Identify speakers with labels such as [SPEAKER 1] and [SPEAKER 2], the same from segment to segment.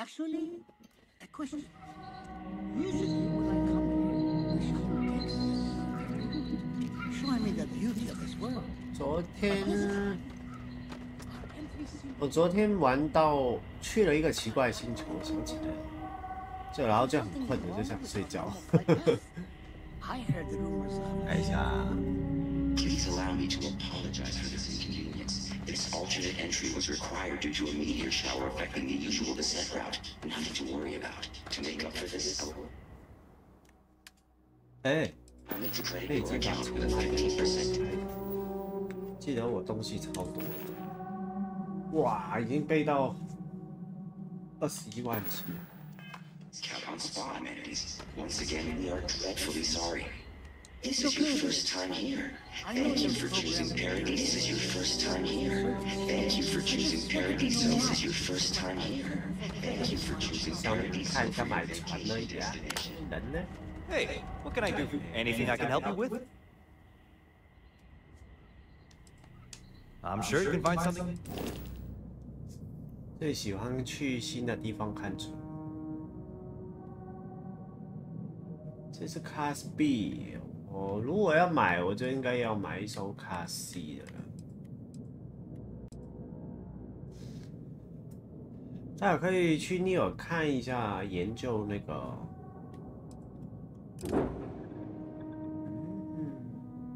[SPEAKER 1] Actually, a question. Usually when I come here, the shopper takes showing me the beauty of this world.
[SPEAKER 2] 我昨天玩到去了一个奇怪的星球，我想起来，然后就很困了，就想睡觉。看一下。
[SPEAKER 3] Please allow me to apologize for this inconvenience. This alternate entry was required due to a meteor shower affecting the usual descent route. Nothing to worry about. To make up for this,
[SPEAKER 2] 哎，可以进场。记得我东西超多。 哇，已经背到21万级。
[SPEAKER 3] Count on spot amenities. Once again, we are dreadfully sorry. This is your first time here. Thank you for choosing Paradise as your first time here. Thank you for choosing Paradise as your first time here. Thank you for choosing Paradise as your first destination.
[SPEAKER 4] Hey, what can I do? Anything I can help you with? I'm sure you can find something.
[SPEAKER 2] 最喜欢去新的地方看书。这是 Class B， 我如果要买，我就应该要买一艘 Class C 的了。大家可以去尼尔看一下，研究那个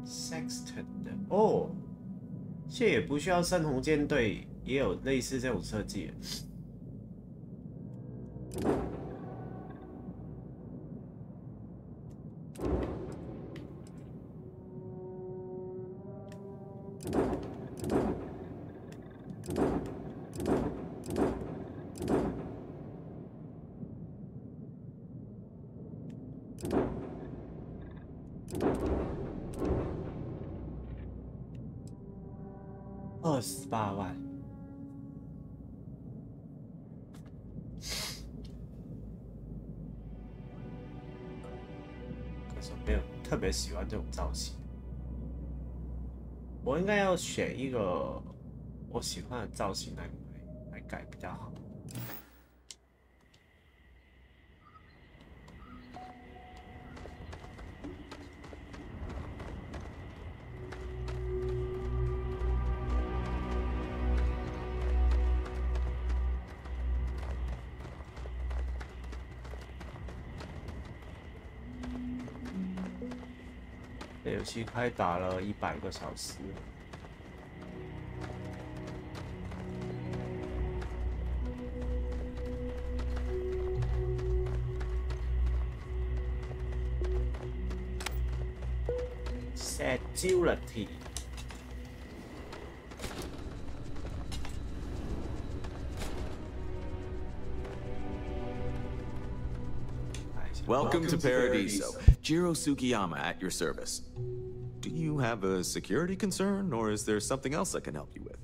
[SPEAKER 2] Sexton 的哦，这也不需要深红舰队。 也有类似这种设计。28万。 没有特别喜欢这种造型，我应该要选一个我喜欢的造型来改比较好。这游戏开打了100个小时。Security。
[SPEAKER 5] Welcome to Paradiso. Jiro Sugiyama at your service. Do you have a security concern, or is there something else I can help you with?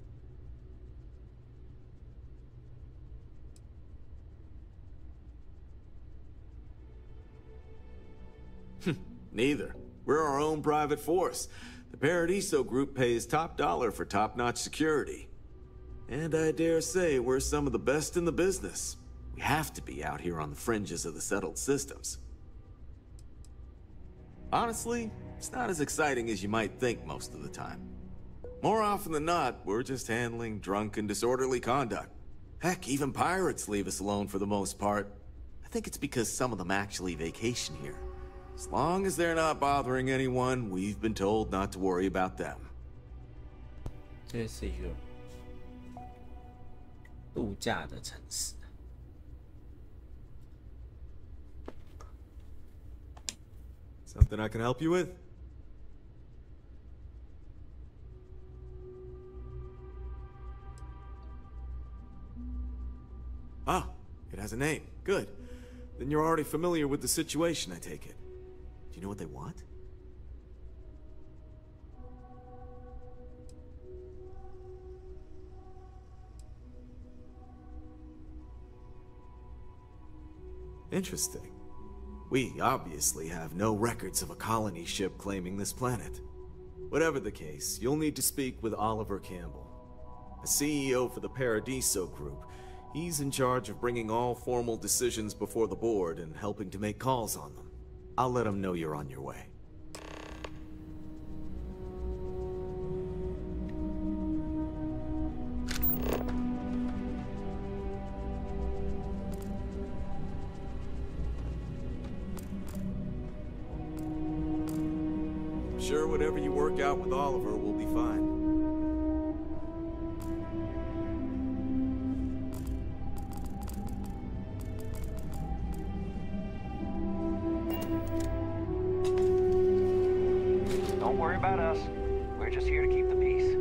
[SPEAKER 5] Neither. We're our own private force. The Paradiso group pays top dollar for top-notch security. And I dare say we're some of the best in the business. We have to be out here on the fringes of the settled systems. Honestly, it's not as exciting as you might think most of the time. More often than not, we're just handling drunk and disorderly conduct. Heck, even pirates leave us alone for the most part. I think it's because some of them actually vacation here. As long as they're not bothering anyone, we've been told not to worry about them.
[SPEAKER 2] 这是一个度假的城市。
[SPEAKER 5] Something I can help you with? Ah, it has a name. Good. Then you're already familiar with the situation, I take it. Do you know what they want? Interesting. We obviously have no records of a colony ship claiming this planet. Whatever the case, you'll need to speak with Oliver Campbell, a CEO for the Paradiso Group. He's in charge of bringing all formal decisions before the board and helping to make calls on them. I'll let him know you're on your way. Sure, whatever you work out with Oliver will be fine.
[SPEAKER 4] Don't worry about us. We're just here to keep the peace.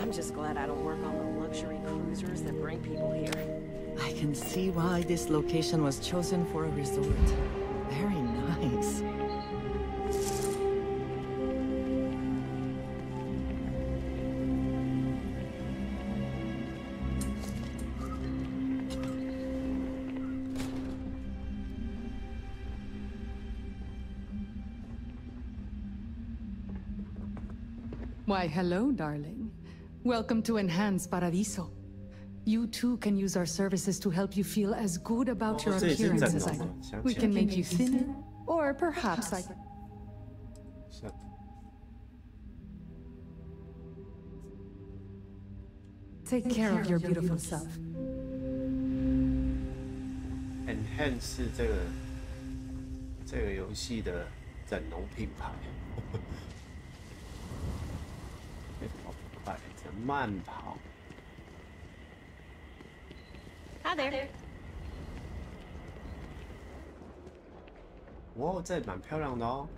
[SPEAKER 6] I'm just glad I don't work on the luxury cruisers that bring people here.
[SPEAKER 7] I can see why this location was chosen for a resort. Very nice.
[SPEAKER 8] Why, hello, darling. Welcome to Enhanced Paradiso. You too can use our services to help you feel as good about your appearance as I do. We can make you thinner, or perhaps I... Take care of your beautiful self.
[SPEAKER 2] Enhance 是这个游戏的整容品牌。快，这慢跑。
[SPEAKER 6] Hi there.
[SPEAKER 2] 哇，这蛮漂亮的哦。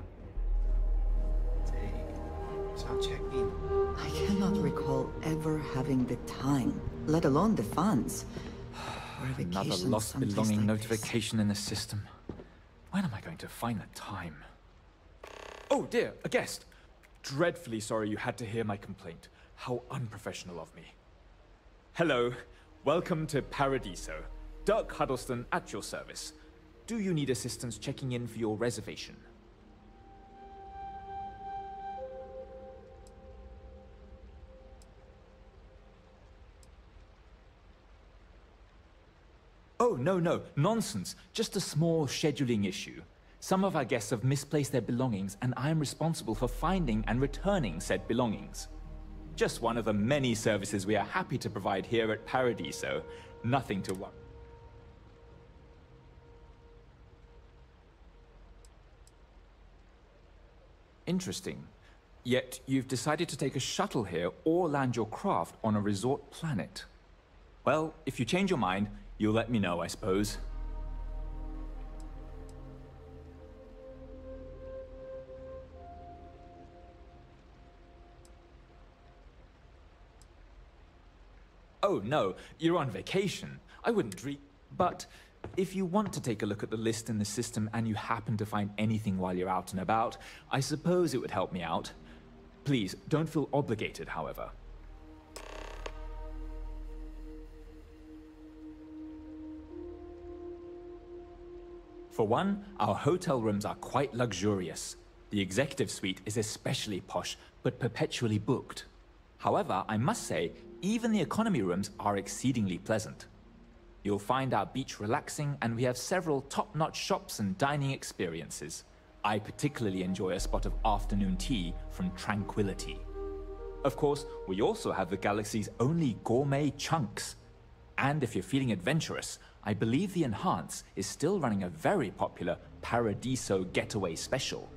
[SPEAKER 2] 这想 check in。I
[SPEAKER 7] cannot recall ever having the time, let alone the funds. For a
[SPEAKER 4] Another
[SPEAKER 7] vacation
[SPEAKER 4] lost
[SPEAKER 7] someplace
[SPEAKER 4] belonging
[SPEAKER 7] like this.
[SPEAKER 4] notification in the system. When am I going to find the time? Oh dear, a guest. Dreadfully sorry you had to hear my complaint. How unprofessional of me. Hello, welcome to Paradiso. Dirk Huddleston at your service. Do you need assistance checking in for your reservation? Oh, no, nonsense. Just a small scheduling issue. Some of our guests have misplaced their belongings, and I am responsible for finding and returning said belongings. Just one of the many services we are happy to provide here at Paradiso. Nothing to worry. Interesting. Yet you've decided to take a shuttle here or land your craft on a resort planet. Well, if you change your mind, you'll let me know, I suppose. Oh no, you're on vacation. I wouldn't dream. But if you want to take a look at the list in the system and you happen to find anything while you're out and about, I suppose it would help me out. Please, don't feel obligated, however. For one, our hotel rooms are quite luxurious. The executive suite is especially posh, but perpetually booked. However, I must say, even the economy rooms are exceedingly pleasant. You'll find our beach relaxing, and we have several top-notch shops and dining experiences. I particularly enjoy a spot of afternoon tea from Tranquility. Of course, we also have the galaxy's only gourmet chunks. And if you're feeling adventurous, I believe the Enhance is still running a very popular Paradiso Getaway special.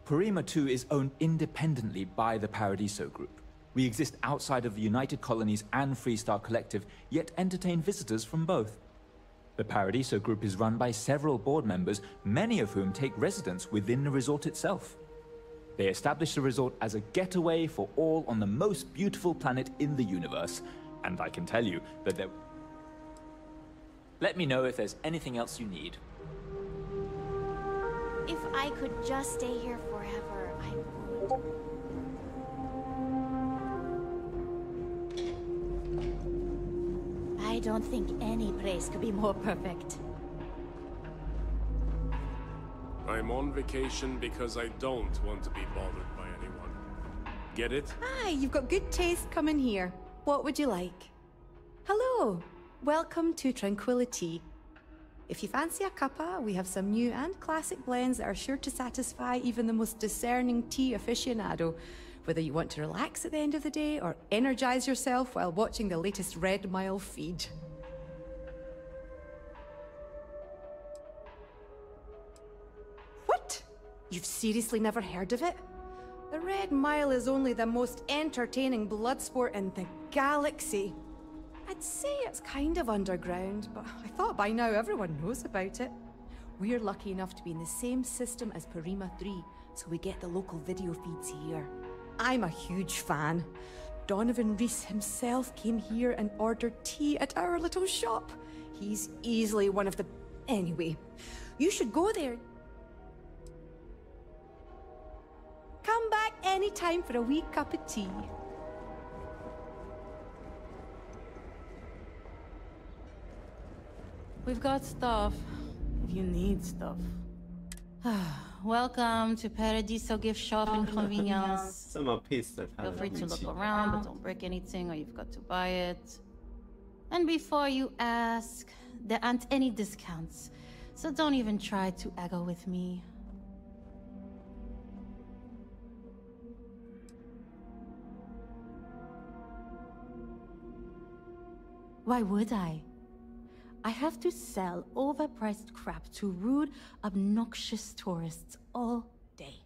[SPEAKER 4] Parima 2 is owned independently by the Paradiso Group. We exist outside of the United Colonies and Freestar Collective, yet entertain visitors from both. The Paradiso Group is run by several board members, many of whom take residence within the resort itself. They established the resort as a getaway for all on the most beautiful planet in the universe, and I can tell you that there... Let me know if there's anything else you need.
[SPEAKER 9] If I could just stay here forever, I would. I don't think any place could be more perfect.
[SPEAKER 10] I'm on vacation because I don't want to be bothered by anyone. Get it?
[SPEAKER 11] Hi, you've got good taste coming here. What would you like? Hello, welcome to Tranquility. If you fancy a cuppa, we have some new and classic blends that are sure to satisfy even the most discerning tea aficionado, whether you want to relax at the end of the day or energize yourself while watching the latest Red Mile feed. What? You've seriously never heard of it? The Red Mile is only the most entertaining blood sport in the galaxy. I'd say it's kind of underground, but I thought by now everyone knows about it. We're lucky enough to be in the same system as Parima 3, so we get the local video feeds here. I'm a huge fan. Donovan Reese himself came here and ordered tea at our little shop. He's easily one of the... Anyway, you should go there. Come back anytime for a wee cup of tea.
[SPEAKER 12] We've got stuff, if you need stuff. Welcome to Paradiso Gift Shop and Convenience. Feel free to look around, but don't break anything or you've got to buy it. And before you ask, there aren't any discounts, so don't even try to haggle with me. Why would I? I have to sell overpriced crap to rude, obnoxious tourists all day.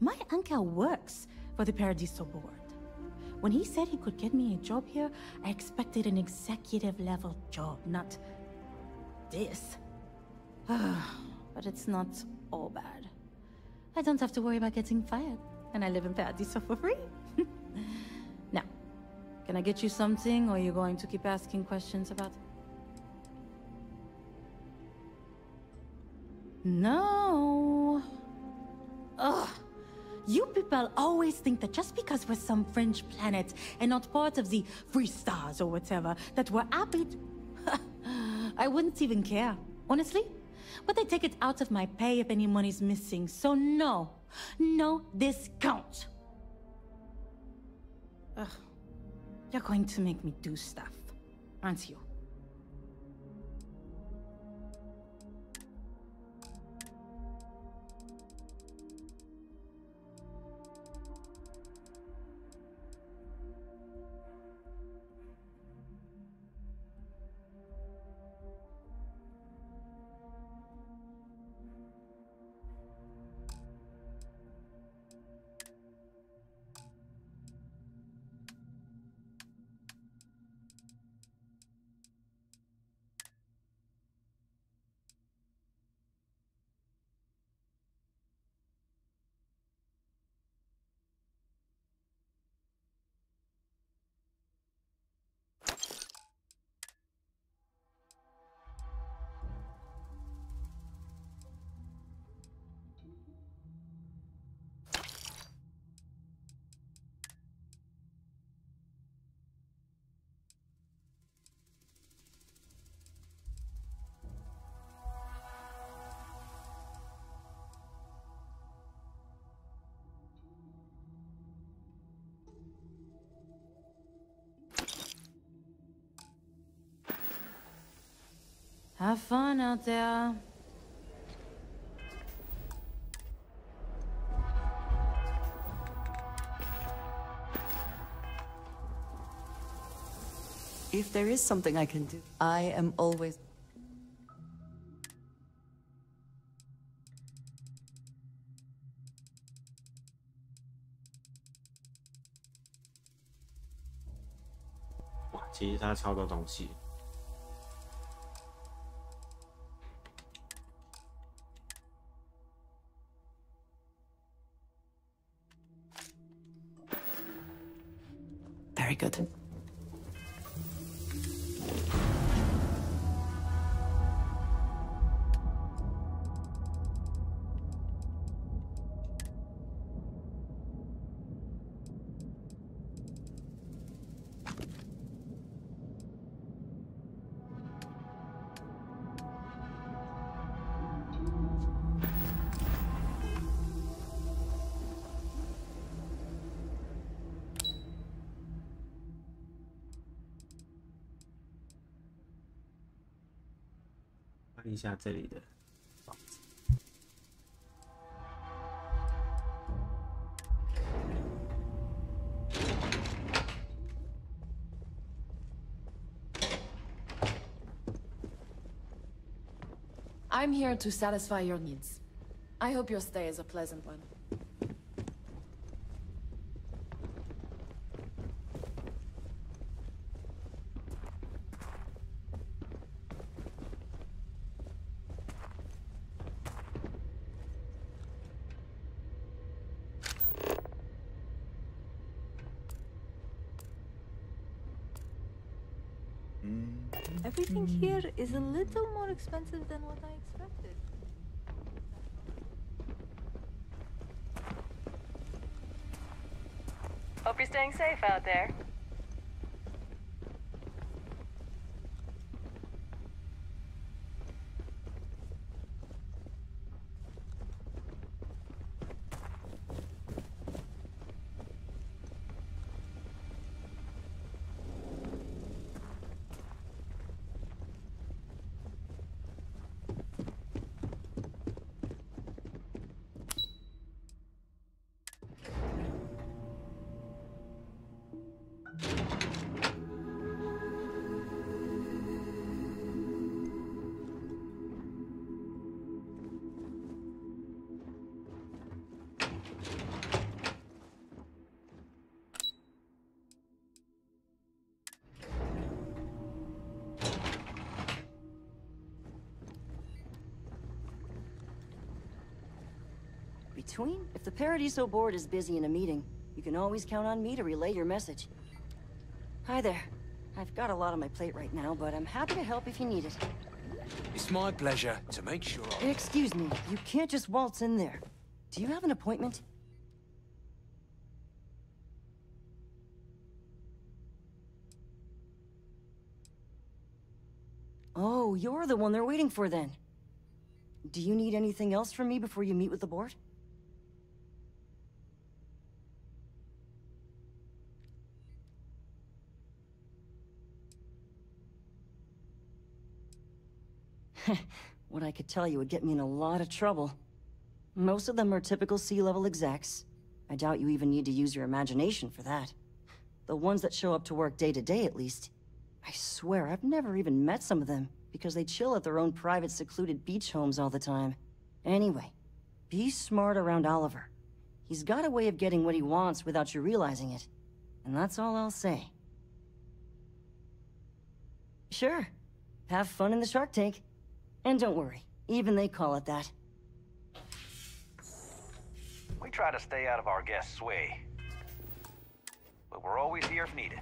[SPEAKER 12] My uncle works for the Paradiso board. When he said he could get me a job here, I expected an executive-level job, not this. But it's not all bad. I don't have to worry about getting fired, and I live in Paradiso for free. Now, can I get you something, or are you going to keep asking questions about it? No. Ugh. You people always think that just because we're some fringe planet and not part of the free stars or whatever, that we're happy to... I wouldn't even care, honestly. But they take it out of my pay if any money's missing, so no. No discount. Ugh. You're going to make me do stuff, aren't you? Have fun out there.
[SPEAKER 7] If there is something I can do, I am always...
[SPEAKER 2] 哇，其实它超多东西。
[SPEAKER 7] Very good.
[SPEAKER 2] 看一下这里的房子。
[SPEAKER 13] I'm here to satisfy your needs. I hope your stay is a pleasant one.
[SPEAKER 14] Everything here is a little more expensive than what I expected.
[SPEAKER 6] Hope you're staying safe out there.
[SPEAKER 15] If the Paradiso board is busy in a meeting, you can always count on me to relay your message. Hi there. I've got a lot on my plate right now, but I'm happy to help if you need it.
[SPEAKER 16] It's my pleasure to make sure
[SPEAKER 15] Excuse me, you can't just waltz in there. Do you have an appointment? Oh, you're the one they're waiting for then. Do you need anything else from me before you meet with the board? What I could tell you would get me in a lot of trouble. Most of them are typical C-level execs. I doubt you even need to use your imagination for that. The ones that show up to work day to day, at least. I swear, I've never even met some of them, because they chill at their own private secluded beach homes all the time. Anyway, be smart around Oliver. He's got a way of getting what he wants without you realizing it. And that's all I'll say. Sure. Have fun in the shark tank. And don't worry, even they call it that.
[SPEAKER 17] We try to stay out of our guests' way, but we're always here if needed.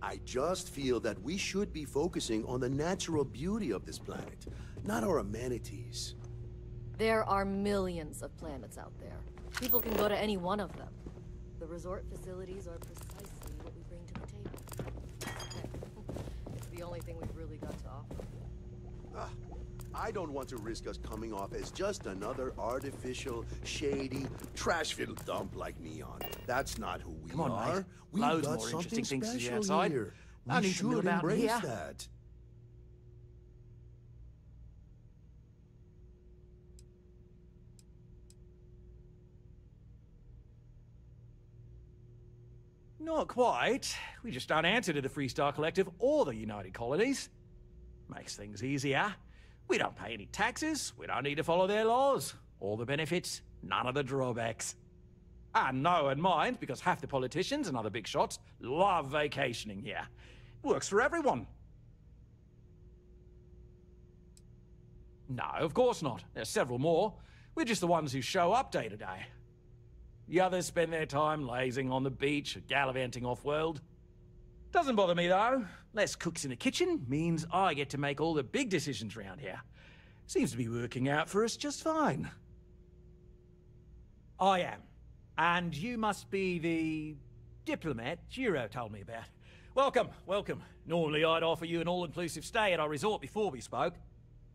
[SPEAKER 18] I just feel that we should be focusing on the natural beauty of this planet, not our amenities.
[SPEAKER 13] There are millions of planets out there. People can go to any one of them. The resort facilities are precisely what we bring to the table. It's the only thing we've really got to offer.
[SPEAKER 18] I don't want to risk us coming off as just another artificial, shady, trash-filled dump like Neon. That's not who we
[SPEAKER 17] Come on,
[SPEAKER 18] are.
[SPEAKER 17] mate.
[SPEAKER 18] We've
[SPEAKER 17] Loads
[SPEAKER 18] got
[SPEAKER 17] more
[SPEAKER 18] something
[SPEAKER 17] interesting things to see
[SPEAKER 18] special
[SPEAKER 17] outside.
[SPEAKER 18] here.
[SPEAKER 17] No
[SPEAKER 18] We
[SPEAKER 17] need to mill
[SPEAKER 18] should
[SPEAKER 17] about
[SPEAKER 18] embrace
[SPEAKER 17] here.
[SPEAKER 18] that.
[SPEAKER 19] Not quite. We just don't answer to the Freestar Collective or the United Colonies. Makes things easier. We don't pay any taxes, we don't need to follow their laws. All the benefits, none of the drawbacks. And no one minds, because half the politicians and other big shots love vacationing here. Works for everyone. No, of course not. There's several more. We're just the ones who show up day to day. The others spend their time lazing on the beach or gallivanting off-world. Doesn't bother me, though. Less cooks in the kitchen means I get to make all the big decisions around here. Seems to be working out for us just fine. I am. And you must be the diplomat Jiro told me about. Welcome, welcome. Normally I'd offer you an all-inclusive stay at our resort before we spoke.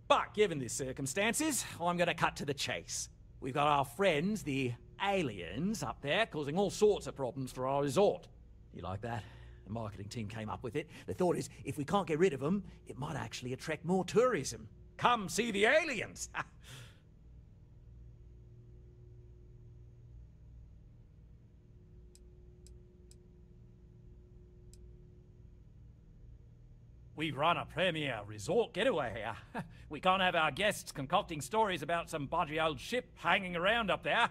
[SPEAKER 19] But given the circumstances, I'm going to cut to the chase. We've got our friends, the aliens, up there, causing all sorts of problems for our resort. You like that? The marketing team came up with it. The thought is, if we can't get rid of them, it might actually attract more tourism. Come see the aliens! We run a premier resort getaway here. We can't have our guests concocting stories about some budgy old ship hanging around up there.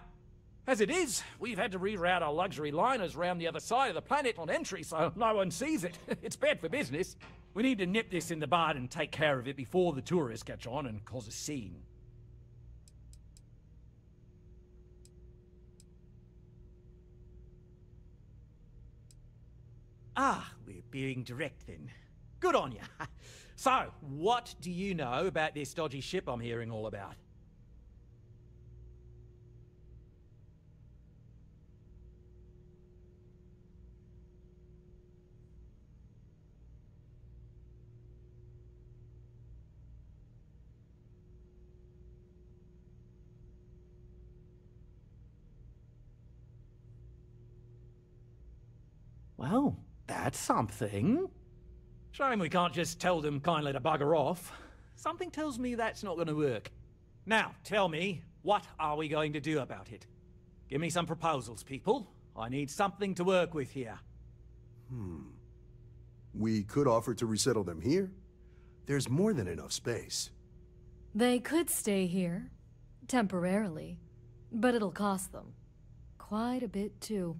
[SPEAKER 19] As it is, we've had to reroute our luxury liners around the other side of the planet on entry so no one sees it. It's bad for business. We need to nip this in the bud and take care of it before the tourists catch on and cause a scene. Ah, we're being direct then. Good on you. So, what do you know about this dodgy ship I'm hearing all about? Well, that's something. Shame we can't just tell them kindly to bugger off. Something tells me that's not going to work. Now, tell me, what are we going to do about it? Give me some proposals, people. I need something to work with here.
[SPEAKER 18] We could offer to resettle them here. There's more than enough space.
[SPEAKER 13] They could stay here, temporarily, but it'll cost them. Quite a bit, too.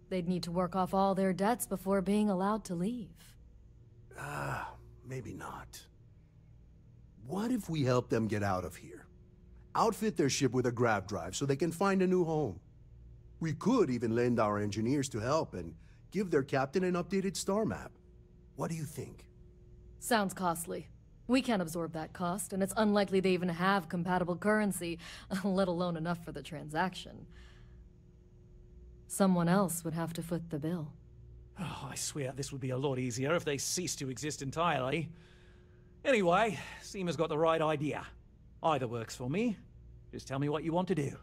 [SPEAKER 13] They'd need to work off all their debts before being allowed to leave.
[SPEAKER 18] Maybe not. What if we help them get out of here? Outfit their ship with a grav drive so they can find a new home. We could even lend our engineers to help and give their captain an updated star map. What do you think?
[SPEAKER 13] Sounds costly. We can't absorb that cost, and it's unlikely they even have compatible currency, let alone enough for the transaction. Someone else would have to foot the bill.
[SPEAKER 19] Oh, I swear this would be a lot easier if they ceased to exist entirely. Anyway, Seema's got the right idea. Either works for me. Just tell me what you want to do.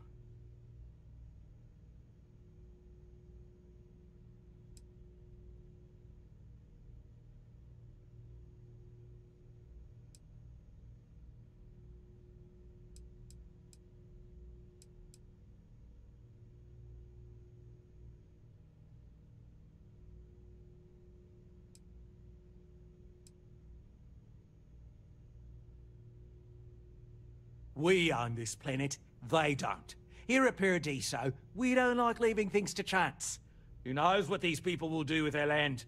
[SPEAKER 19] We own this planet, they don't. Here at Paradiso, we don't like leaving things to chance. Who knows what these people will do with their land?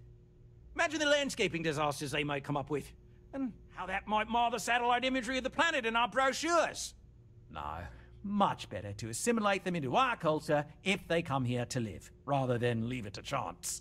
[SPEAKER 19] Imagine the landscaping disasters they might come up with, and how that might mar the satellite imagery of the planet in our brochures. No, much better to assimilate them into our culture if they come here to live, rather than leave it to chance.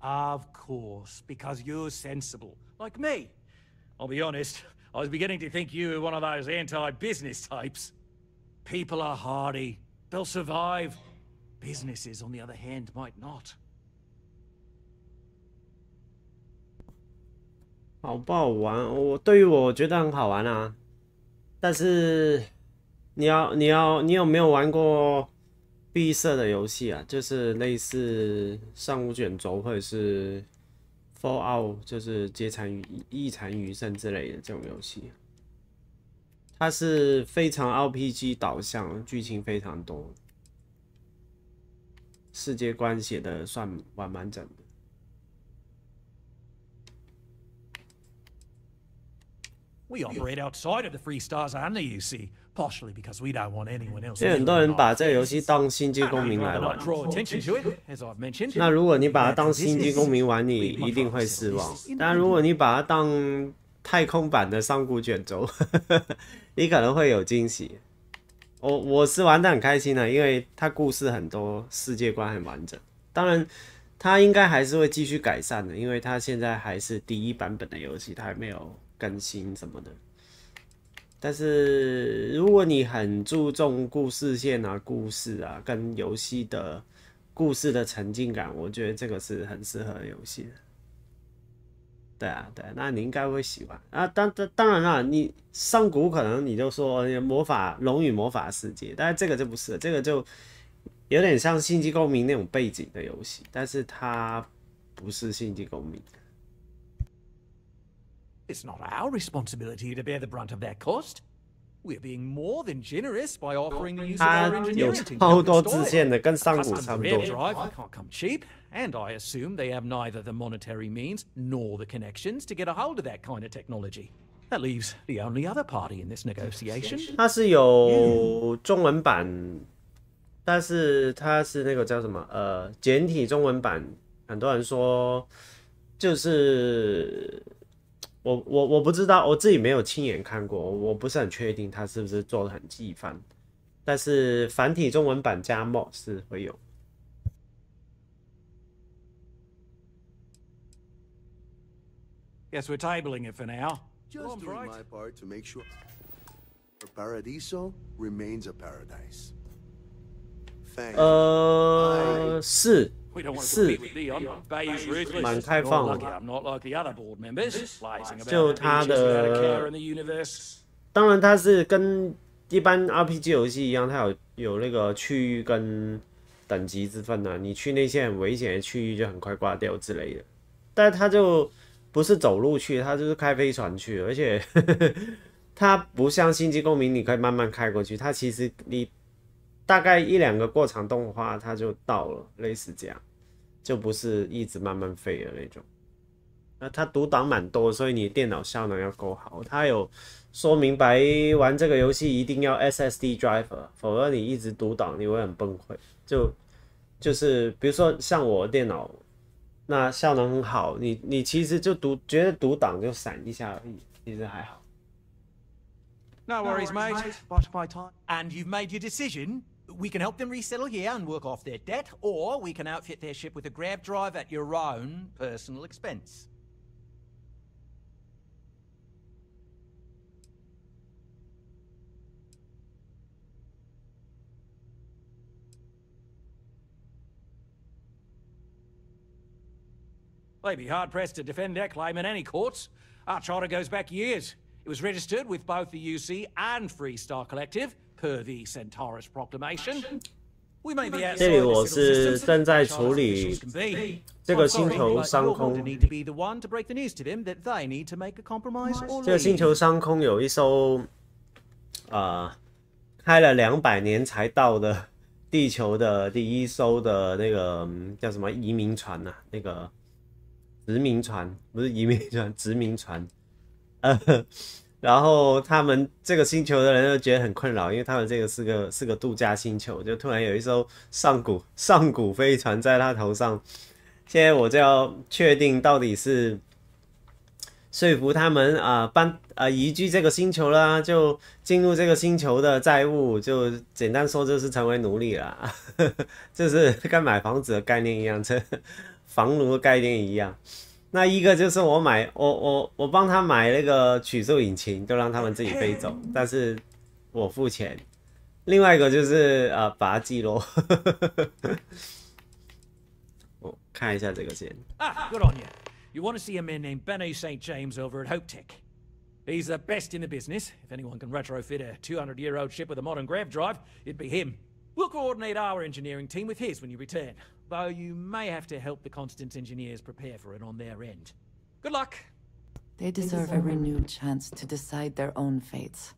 [SPEAKER 19] Of course, because you're sensible, like me. I'll be honest, I was beginning to think you were one of those anti-business types. People are hardy, they'll survive. Businesses, on the other hand, might not.
[SPEAKER 2] 好不好玩？对于我觉得很好玩啊，但是你有没有玩过闭塞的游戏啊，就是类似上古卷轴或者是 Fallout， 就是一残余生之类的这种游戏。它是非常 RPG 导向，剧情非常多，世界观写的算蛮完整的。
[SPEAKER 19] We operate outside of the Free Stars and the UC, partially because we don't want anyone else.
[SPEAKER 2] 所以很多人把这个游戏当星际公民来玩。那如果你把它当星际公民玩，你一定会失望。但如果你把它当太空版的上古卷轴，你可能会有惊喜。我是玩得很开心的，因为它故事很多，世界观很完整。当然，它应该还是会继续改善的，因为它现在还是第一版本的游戏，它还没有更新什么的。但是如果你很注重故事线啊、故事啊跟游戏的故事的沉浸感，我觉得这个是很适合的游戏的。对啊，对啊，那你应该会喜欢啊。当然啦，你上古可能你就说魔法龙与魔法世界，但是这个就不是，这个就有点像星际公民那种背景的游戏，但是它不是星际公民。
[SPEAKER 19] It's not our responsibility to bear the brunt of that cost. We're being more than generous by offering the use of our engineering to
[SPEAKER 2] 超多支线的，跟上古差不多。
[SPEAKER 19] Drive can't come cheap, and I assume they have neither the monetary means nor the connections to get a hold of that kind of technology. That leaves the only other party in this negotiation.
[SPEAKER 2] 它是有中文版，但是它是那个叫什么简体中文版，很多人说就是。我不知道，我自己没有亲眼看过，我不是很确定它是不是做的很细翻，但是繁体中文版加 mod 是会有。
[SPEAKER 19] Guess we're tabling it for now.
[SPEAKER 18] Just doing my part to make sure Paradiso remains a paradise. Thank you.
[SPEAKER 2] 是。是，蛮开放的。就它的，当然它是跟一般 RPG 游戏一样，它有那个区域跟等级之分啊。你去那些很危险的区域就很快挂掉之类的，但它就不是走路去，它就是开飞船去，而且它不像星际公民，你可以慢慢开过去，它其实你。大概1-2个过场动画它就到了，类似这样，就不是一直慢慢飞的那种。那它读档蛮多，所以你电脑效能要够好。它有说明白玩这个游戏一定要 SSD driver， 否则你一直读档你会很崩溃。就是比如说像我电脑，那效能很好，你其实就觉得读档就闪一下而已，其实还好。
[SPEAKER 19] No worries, mate. But by time. And you've made your decision. We can help them resettle here and work off their debt, or we can outfit their ship with a grav drive at your own personal expense. They'd be hard-pressed to defend their claim in any courts. Our charter goes back years. It was registered with both the UC and Free Star Collective, per the Centaurus Proclamation. We may be outside
[SPEAKER 2] 这里我是正在处理这个星球商空。这个星球商空有一艘开了200年才到的地球的第一艘的那个叫什么移民船啊？那个殖民船不是移民船，殖民船。然后他们这个星球的人就觉得很困扰，因为他们这个是个度假星球，就突然有一艘上古飞船在他头上。现在我就要确定到底是说服他们移居这个星球啦，就进入这个星球的债务，就简单说就是成为奴隶啦，就是跟买房子的概念一样，这房奴的概念一样。那一个就是我帮他买那个曲速引擎，就让他们自己飞走，但是我付钱。另外一个就是把它击落。我看一下这个先。
[SPEAKER 19] Good on you. You want to see a man named Benny St. James over at Hope Tech? He's the best in the business. If anyone can retrofit a 200-year-old ship with a modern grav drive, it'd be him. We'll coordinate our engineering team with his when you return, though you may have to help the Constant engineers prepare for it on their end. Good luck.
[SPEAKER 7] They deserve a renewed chance to decide their own fates.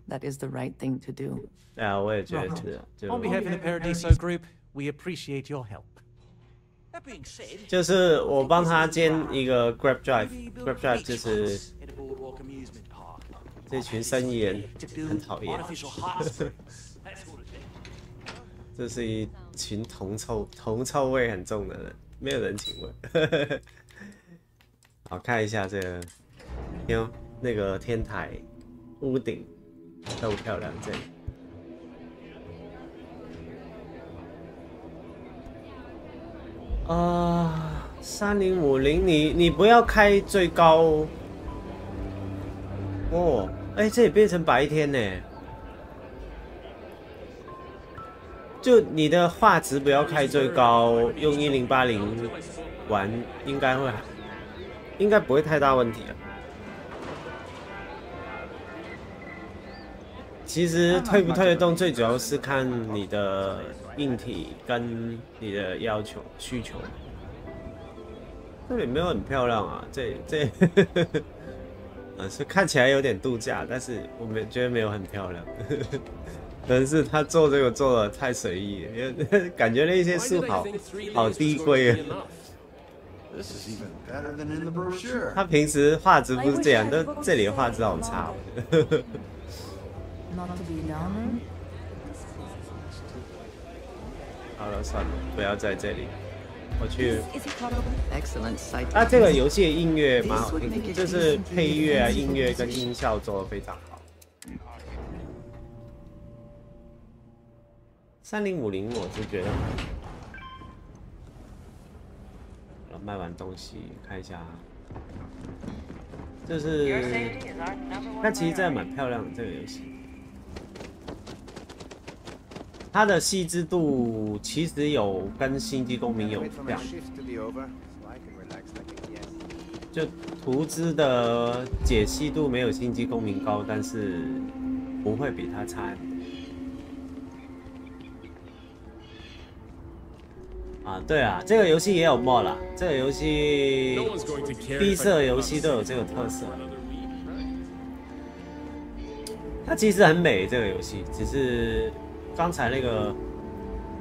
[SPEAKER 7] That is the right thing to do.
[SPEAKER 19] On behalf of the Paradiso Group, we appreciate your help.
[SPEAKER 2] 就是我帮他建一个 Grab Drive，Grab Drive 就是这群生意人很讨厌，这是一群铜臭味很重的人，没有人情味。好，看一下这个，哟，那个天台屋顶都漂亮，这里。 3050，你不要开最高哦，哎，这也变成白天呢。就你的画质不要开最高，用1080玩应该不会太大问题啊。其实推不推得动，最主要是看你的硬体跟你的要求需求。这里没有很漂亮啊，这是看起来有点度假，但是我们觉得没有很漂亮。可能是他做这个做的太随意了，感觉那些树好低规啊。他平时画质不是这样，这里的画质好差。好了，算了，不要在这里。我去。啊，这个游戏的音乐蛮好听的，就是配乐啊、音乐跟音效做得非常好。3050我是觉得，好了，卖完东西看一下，就是它其实真的蛮漂亮的这个游戏。 它的细致度其实有跟《星际公民》有像，就图资的解析度没有《星际公民》高，但是不会比它差。啊，对啊，这个游戏也有 mod 啦，这个游戏闭塞游戏都有这个特色。它其实很美，这个游戏只是。 刚才那个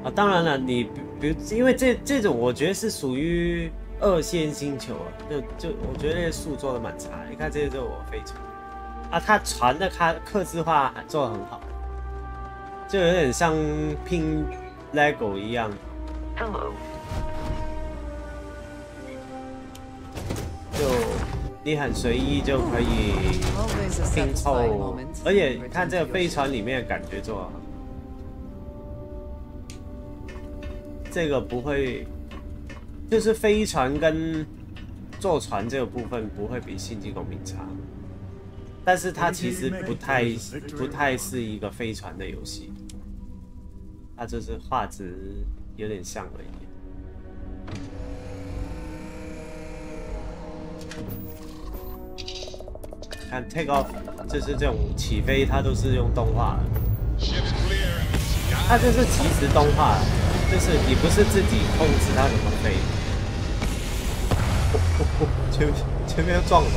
[SPEAKER 2] 啊，当然了，你比如因为这种，我觉得是属于2线星球啊，就我觉得那些树做的蛮差的。你看这些就是我飞船啊，它船的客制化做的很好，就有点像拼 LEGO 一样。Hello。就你很随意就可以拼凑，而且看这个飞船里面的感觉做得很好。 这个不会，就是飞船跟坐船这个部分不会比《星际公民》差，但是它其实不太是一个飞船的游戏，它就是画质有点像而已。看 take off 就是这种起飞，它都是用动画的，它这是即时动画的。 就是你不是自己控制它怎么飞，前面又撞了吧？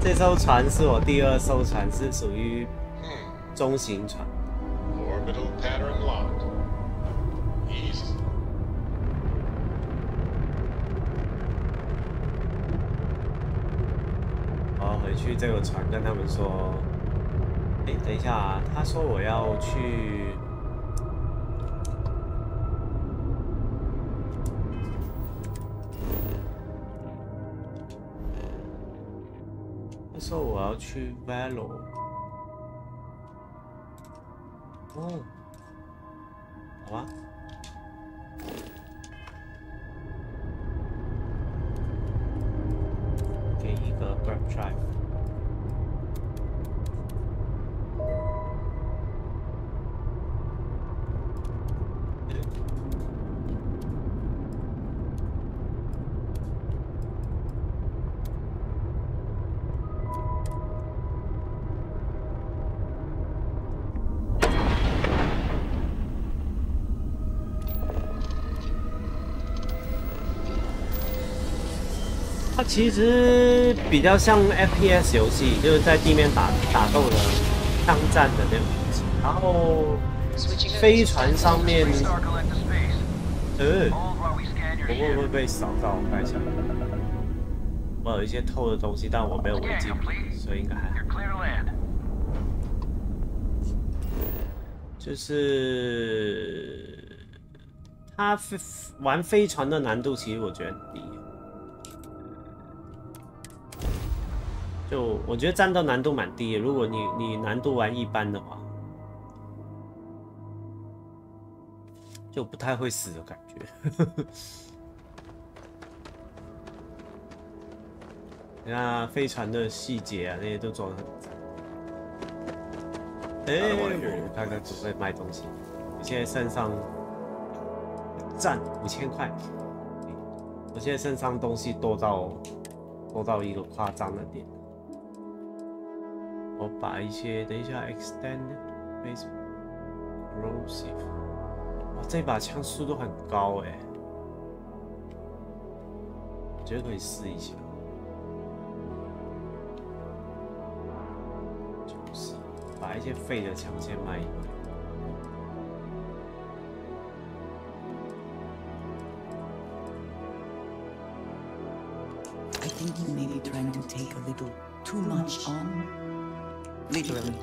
[SPEAKER 2] 这艘船是我第2艘船，是属于中型船。我要回去这个船跟他们说，哎，等一下啊，他说我要去。 说我要去 Valo， 哦，好吧，给一个 Grab Drive。它其实比较像 FPS 游戏，就是在地面打斗的枪战的那种游戏。然后飞船上面，我会不会被扫到？我看一下，我有一些透的东西，但我没有违禁品，所以应该还好。就是它玩飞船的难度，其实我觉得很低。就我觉得战斗难度蛮低的，如果你难度玩一般的话，就不太会死的感觉。你看飞船的细节啊，那些都做得很赞。我刚刚准备卖东西，我现在身上赚5000块，我现在身上东西多到一个夸张的点。我把一些等一下 extend base corrosive， 哇，这把枪速度很高哎，我觉得可以试一下。就是把一些废的枪先卖一卖。
[SPEAKER 7] I think you may be trying to take a little too much on. Literally.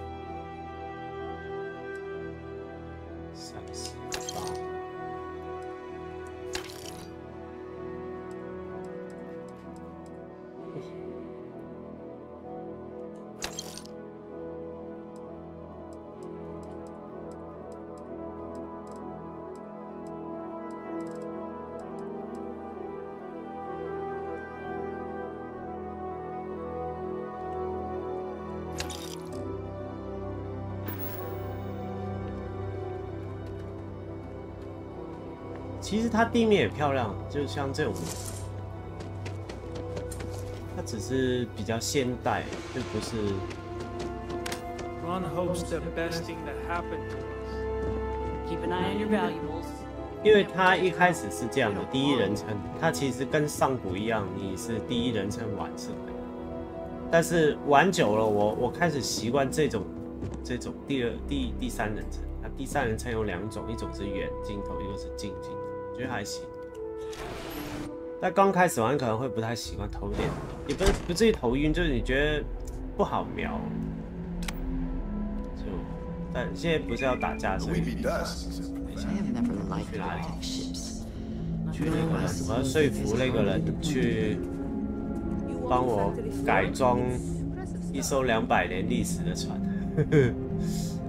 [SPEAKER 2] 其实它地面也漂亮，就像这种，它只是比较现代，就不是。
[SPEAKER 20] One hopes the best thing that happened to us.
[SPEAKER 6] Keep an eye on your valuables.
[SPEAKER 2] 因为它一开始是这样的，第一人称，它其实跟上古一样，你是第一人称玩是可以。但是玩久了，我开始习惯这种第三人称。它第三人称有2种，一种是远镜头，一个是近镜头。我觉得还行，但刚开始玩可能会不太习惯头点，也不至于头晕，就是你觉得不好瞄。但现在不是要打架，所以去哪里？去那个人，我要说服那个人去帮我改装一艘200年历史的船。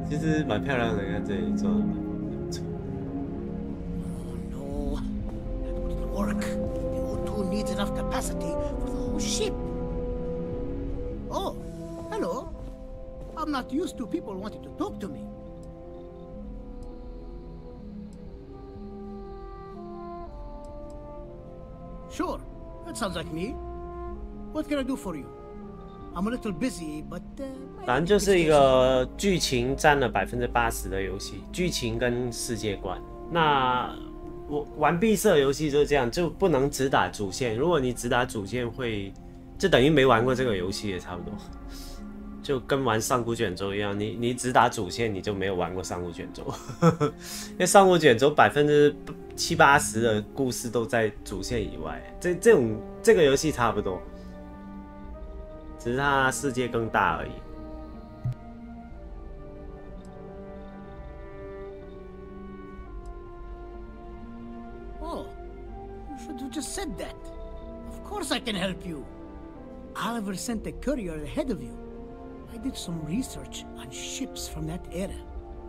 [SPEAKER 2] 其实蛮漂亮的，看这里做的蛮不错。
[SPEAKER 1] Work. The O2 needs enough capacity for the whole ship. Oh, hello. I'm not used to people wanting to talk to me. Sure, that sounds like me. What can I do for you? I'm a little busy, but
[SPEAKER 2] 反正就是一个剧情占了80%的游戏，剧情跟世界观。那我玩闭塞游戏就是这样，就不能只打主线。如果你只打主线会，就等于没玩过这个游戏也差不多。就跟玩上古卷轴一样，你只打主线，你就没有玩过上古卷轴。因为上古卷轴70%、80%的故事都在主线以外，这个游戏差不多，只是它世界更大而已。
[SPEAKER 1] Oh, you should have just said that. Of course I can help you. Oliver sent a courier ahead of you. I did some research on ships from that era,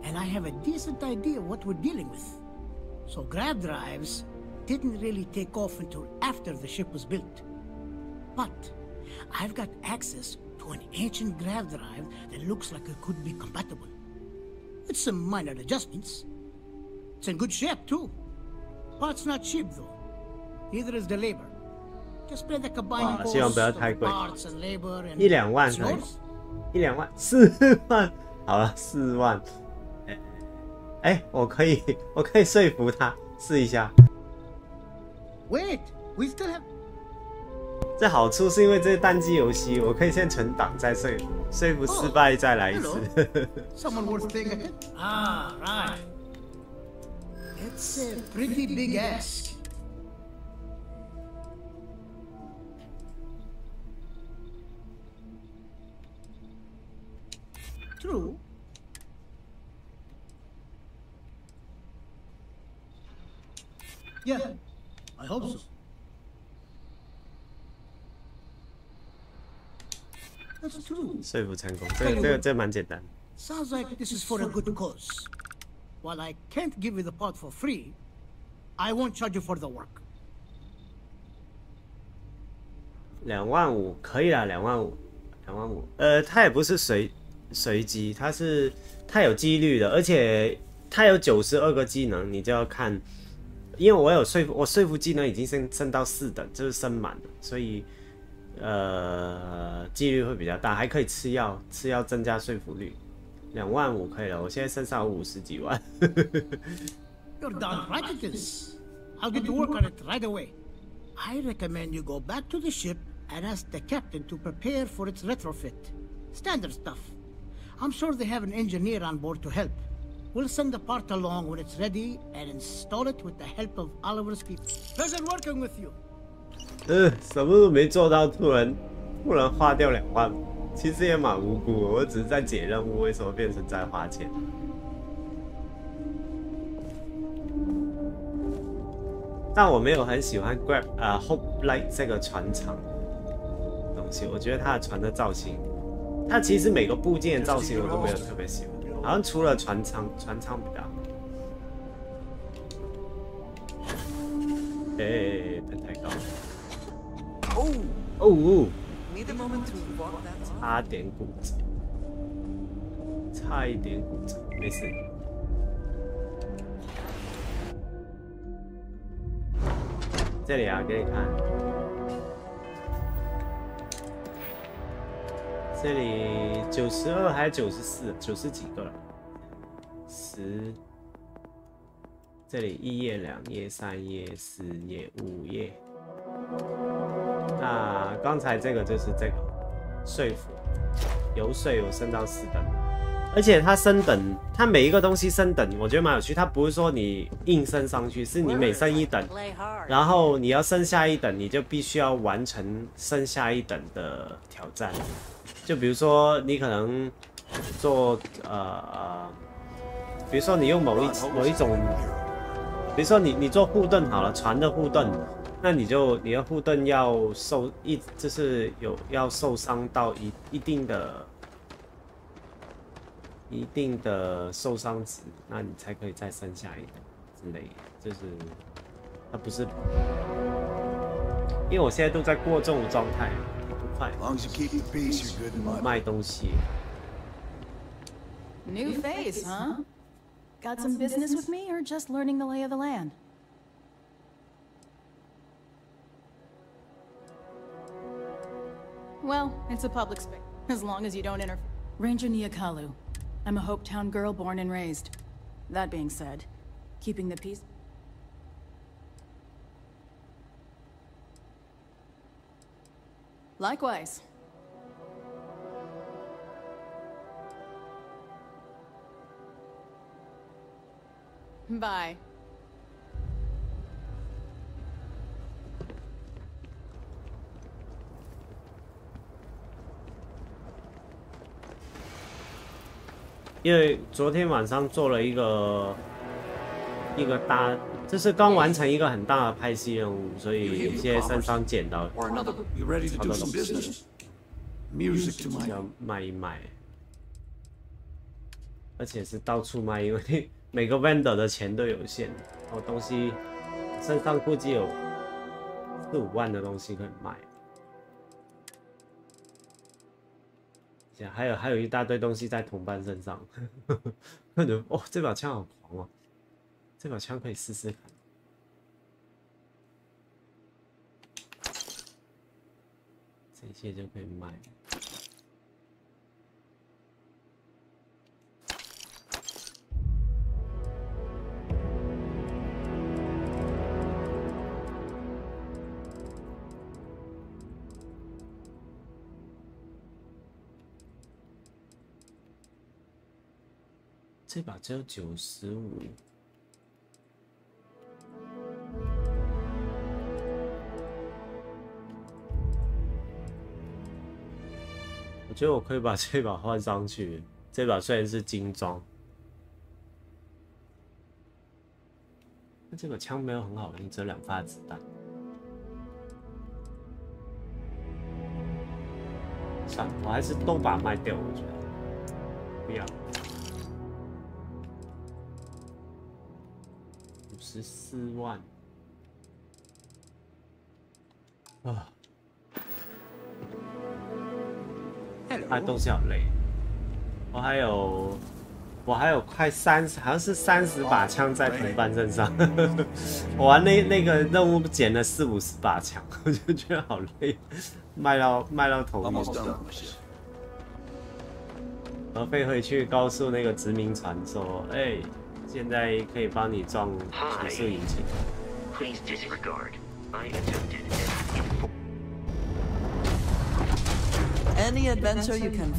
[SPEAKER 1] and I have a decent idea what we're dealing with. So grav drives didn't really take off until after the ship was built. But I've got access to an ancient grav drive that looks like it could be compatible. With some minor adjustments. It's in good shape too. Parts not cheap though. Neither is the labor. Just pay the combined cost of parts and labor and
[SPEAKER 2] 1-2万可以，1-2万，4万，好了，4万。我可以说服他试一下。
[SPEAKER 1] Wait, we still have.
[SPEAKER 2] 这好处是因为这是单机游戏，我可以先存档再说服失败再来一次。
[SPEAKER 1] Someone worth paying attention. Ah, right. It's a pretty big ask. True. Yeah, I hope so. That's true.
[SPEAKER 2] 说服成功，这蛮简单。
[SPEAKER 1] Sounds like this is for a good cause. While I can't give you the part for free, I won't charge you for the work.
[SPEAKER 2] 25000可以啦，25000。它也不是随机，它有几率的，而且它有92个技能，你就要看。因为我说服技能已经升到4等，就是升满了，所以几率会比较大，还可以吃药增加说服率。25000可以了，我现在身上有50几万。
[SPEAKER 1] You're darn right it is. I'll get to work on it right away. I recommend you go back to the ship and ask the captain to prepare for its retrofit. Standard stuff. I'm sure they have an engineer on board to help. We'll send the part along when it's ready and install it with the help of Oliver's people. Pleasure working with you.
[SPEAKER 2] 什么都没做到，突然花掉2万，其实也蛮无辜的。我只是在解任务，为什么变成在花钱？但我没有很喜欢 Hoplite 这个船厂东西，我觉得它的船的造型，它其实每个部件的造型我都没有特别喜欢。 好像除了船舱比较好。太高了。哦，差点骨折，差一点骨折，没事。这里啊，给你看，这里92还是94，90几个了，10。这里1页、2页、3页、4页、5页。那刚才这个就是这个说服，游说有升到4等，而且它升等，它每一个东西升等，我觉得蛮有趣。它不是说你硬升上去，是你每升1等，然后你要升下1等，你就必须要完成升下1等的挑战。就比如说你可能做比如说你用某一种，比如说你做护盾好了，船的护盾。 那你的护盾要就是要受伤到一定的受伤值，那你才可以再升下一等之类的。就是它不是，因为我现在都在过这种状态，不快。卖东西。
[SPEAKER 21] New phase, huh? Got some business with me, or just learning the lay of the land? Well, it's a public space, as long as you don't interfere. Ranger Nyakalu. I'm a Hopetown girl born and raised. That being said, keeping the peace... Likewise. Bye.
[SPEAKER 2] 因为昨天晚上做了一个大，就是刚完成一个很大的拍戏任务，所以现在身上捡到好多东西，要卖一卖，而且是到处卖，因为每个 vendor 的钱都有限，我东西身上估计有4、5万的东西可以卖。 还有一大堆东西在同伴身上，哦，这把枪好狂哦！这把枪可以试试看，这些就可以卖。这把只有95。我觉得我可以把这把换上去。这把虽然是精装，但这把枪没有很好用，只有2发子弹。算了，我还是都把它卖掉。我觉得不要。54万啊！卖东西好累。我还有快30，好像是30把枪在同伴身上。我玩那个任务捡了40-50把枪，我就觉得好累，卖到头晕。我飞回去告诉那个殖民船说：“哎，现在可以帮你装曲速引擎。”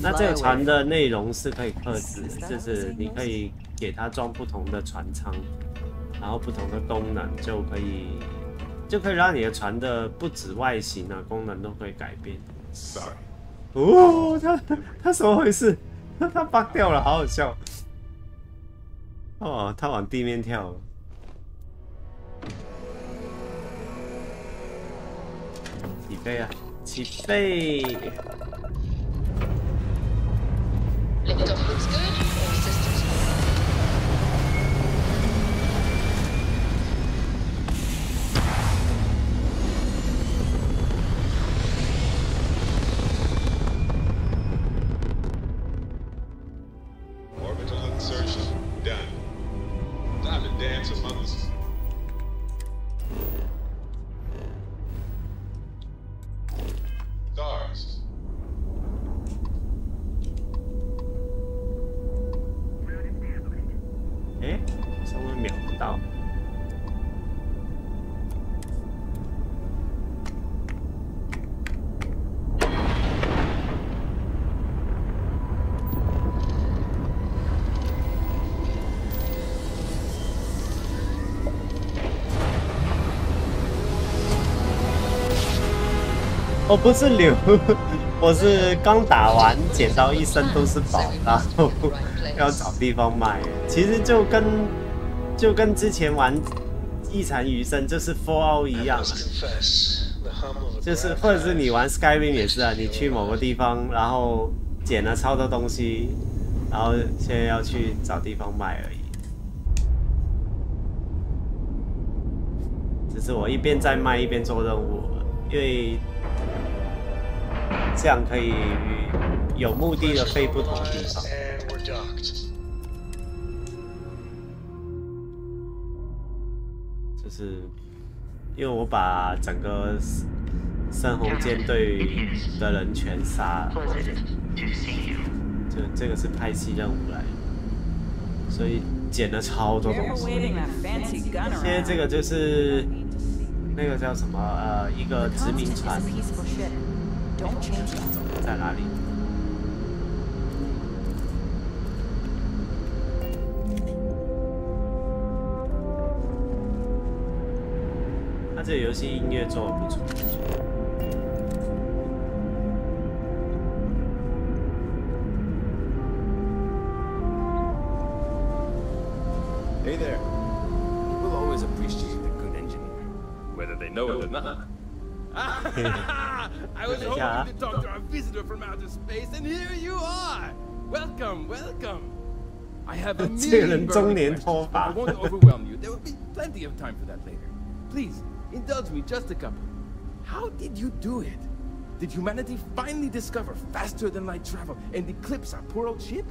[SPEAKER 2] 那这个船的内容是可以克制的，就是你可以给它装不同的船舱，然后不同的功能，就可以让你的船的不止外形啊，功能都可以改变。哦，他怎么回事？他 bug 掉了，好好笑。哦，他往地面跳了。起飞啊！起飞！
[SPEAKER 3] Liftoff looks good. All systems go.
[SPEAKER 22] Orbital insertion done. Time to dance among us. Stars.
[SPEAKER 2] 哎，稍微秒不到。我不是流，我是刚打完，捡到一身都是宝，然后要找地方卖。其实就跟之前玩《一残余生》就是 4O 一样，就是或者是你玩 Skyrim 也是啊，你去某个地方，然后捡了超多东西，然后现在要去找地方卖而已。只是我一边在卖一边做任务，因为。 这样可以有目的的飞不同的地方。就是因为我把整个深红舰队的人全杀了，就这个是派系任务来的，所以捡了超多东西。现在这个就是那个叫什么一个殖民船。 在哪里？他这个游戏音乐做得不错。
[SPEAKER 23] Hey there. We'll always appreciate a good engineer, whether they know it or not. I was hoping to talk to our visitor from outer space, and here you are! Welcome, welcome! I have a million burning questions, but I won't overwhelm you. There will be plenty of time for that later. Please, indulge me just a couple. How did you do it? Did humanity finally discover faster-than-light travel and eclipse our poor old ship?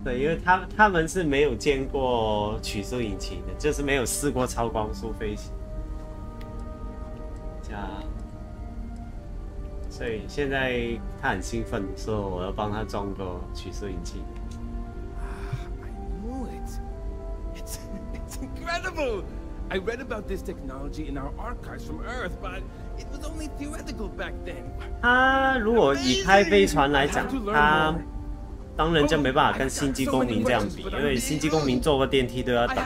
[SPEAKER 2] 对，因为他们是没有见过曲速引擎的，就是没有试过超光速飞行。 所以现在他很兴奋，说我要帮他装个曲速引擎。
[SPEAKER 23] I knew it. It's incredible. I read about this technology in our archives from Earth, but it was only theoretical back then.
[SPEAKER 2] 他如果以开飞船来讲，当然就没办法跟星际公民这样比，因为星际公民坐个电梯都要等，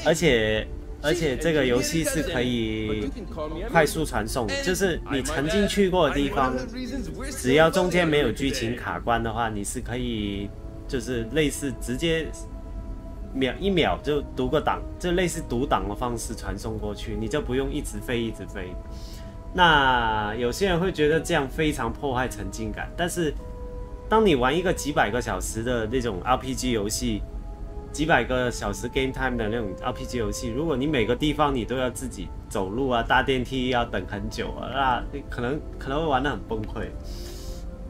[SPEAKER 2] 而且这个游戏是可以快速传送，就是你曾经去过的地方，只要中间没有剧情卡关的话，你是可以就是类似直接一秒就读个档，就类似读档的方式传送过去，你就不用一直飞一直飞。那有些人会觉得这样非常破坏沉浸感，但是当你玩一个几百个小时的那种 RPG 游戏，几百个小时 game time 的那种 RPG 游戏，如果你每个地方你都要自己走路啊，搭电梯要等很久啊，那你可能会玩得很崩溃。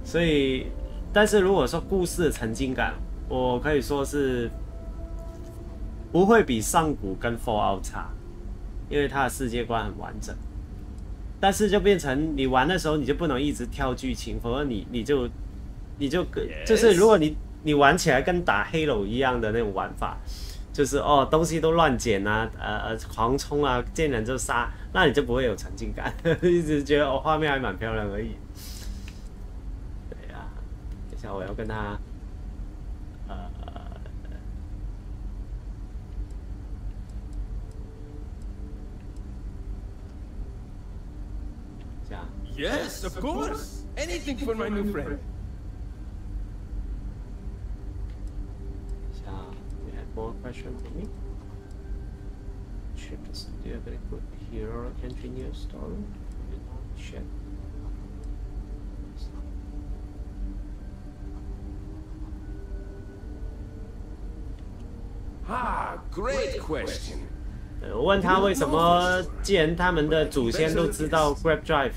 [SPEAKER 2] 所以，但是如果说故事的沉浸感，我可以说是不会比上古跟 Fallout 差，因为它的世界观很完整。但是就变成你玩的时候，你就不能一直跳剧情，否则你就是如果你玩起来跟打 Halo 一样的那种玩法，就是东西都乱捡啊，狂冲啊，见人就杀，那你就不会有沉浸感，一直觉得画面还蛮漂亮而已。对啊，等一下我要跟他
[SPEAKER 23] Yes, of course. Anything for my new friend.
[SPEAKER 2] You have more questions for me? Chips, do you have a good hero engineer story? Shit.
[SPEAKER 23] Ah, great question.
[SPEAKER 2] 我问他为什么，既然他们的祖先都知道 Grab Drive，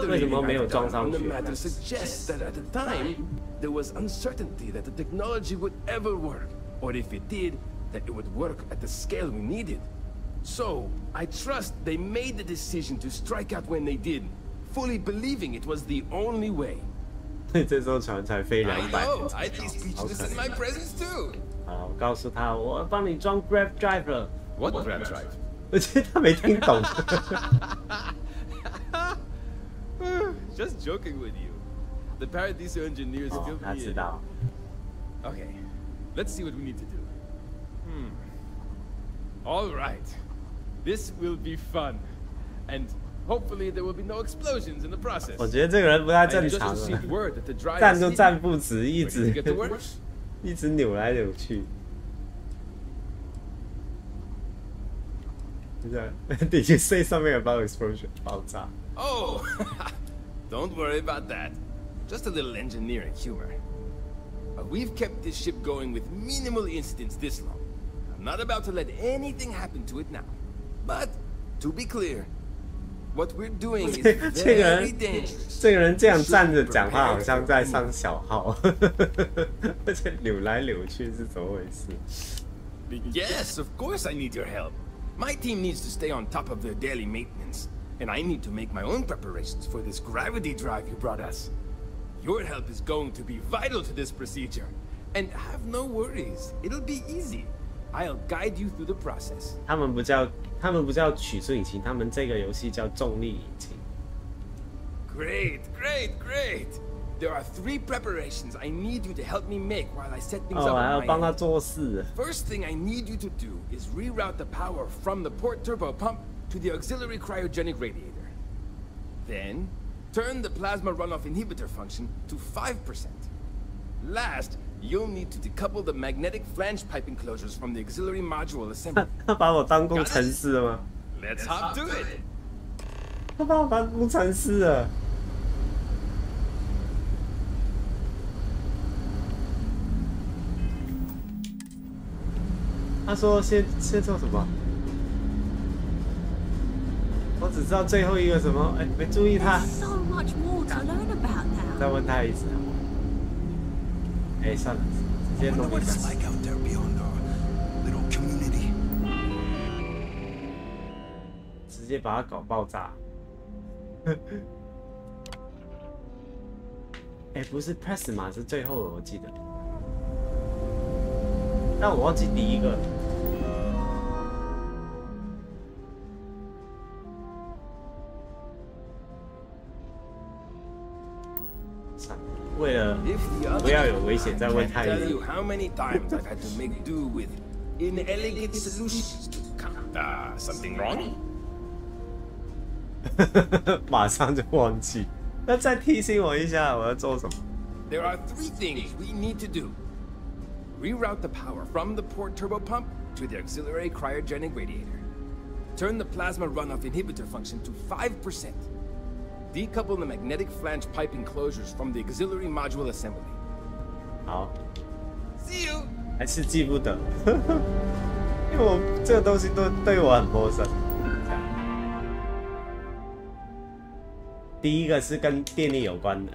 [SPEAKER 2] 为什么没有装上去？
[SPEAKER 23] suggests that at the time there was uncertainty that the technology would ever work, or if it did, that it would work at the scale we needed. So I trust they made the decision to strike out when they did, fully believing it was the only way.
[SPEAKER 2] 这艘船才飞200年。
[SPEAKER 23] I'd be speechless in my presence too.
[SPEAKER 2] 好，我告诉他，我帮你装 Grab Drive 了。
[SPEAKER 23] What Grab Drive?
[SPEAKER 2] 我觉得他没听懂。
[SPEAKER 23] Just joking with you. The Paradiso engineers still be in. Okay, let's see what we need to do. All right. This will be fun, and hopefully there will be no explosions in the process.
[SPEAKER 2] 我觉得这个人不太正常了，站都站不直，一直扭来扭去。Did you say something about explosion? 爆炸。
[SPEAKER 23] Oh, don't worry about that. Just a little engineering humor. We've kept this ship going with minimal incidents this long. I'm not about to let anything happen to it now. But to be clear, what we're doing is very dangerous.
[SPEAKER 2] 这个人这样站着讲话，好像在上小号，而且扭来扭去是怎么回事
[SPEAKER 23] ？Yes, of course I need your help. My team needs to stay on top of their daily maintenance, and I need to make my own preparations for this gravity drive you brought us. Your help is going to be vital to this procedure. And have no worries, it'll be easy. I'll guide you through the process.
[SPEAKER 2] 他们不叫曲速引擎，他们这个游戏叫重力引擎。
[SPEAKER 23] Great. There are 3 preparations I need you to help me make while I set things up.
[SPEAKER 2] 还要帮他做事。
[SPEAKER 23] First thing I need you to do is reroute the power from the port turbo pump to the auxiliary cryogenic radiator. Then, turn the plasma runoff inhibitor function to 5%. Last, you'll need to decouple the magnetic flange pipe enclosures from the auxiliary module assembly.
[SPEAKER 2] 他把我当工程师了吗
[SPEAKER 23] Let's hop to it.
[SPEAKER 2] 他把我当工程师了。他说先做什么？我只知道最后一个什么，哎，没注意他。再问他一次。哎，算了，直接弄一下。直接把它搞爆炸。哎，不是 press 嘛，是最后的，我记得。但我忘记第一个。算了。为了不要有危险，再问太医。
[SPEAKER 23] How many times I've had to make do with inelegant solutions to something wrong?
[SPEAKER 2] 马上就忘记。那再提醒我一下，我要做什么
[SPEAKER 23] There are 3 things we need to do. Reroute the power from the port turbo pump to the auxiliary cryogenic radiator. Turn the plasma runoff inhibitor function to 5%. Decouple the magnetic flange pipe enclosures from the auxiliary module assembly.
[SPEAKER 2] 好
[SPEAKER 23] See you.
[SPEAKER 2] 还是记不得，因为我这个东西都对我很陌生。第一个是跟电力有关的，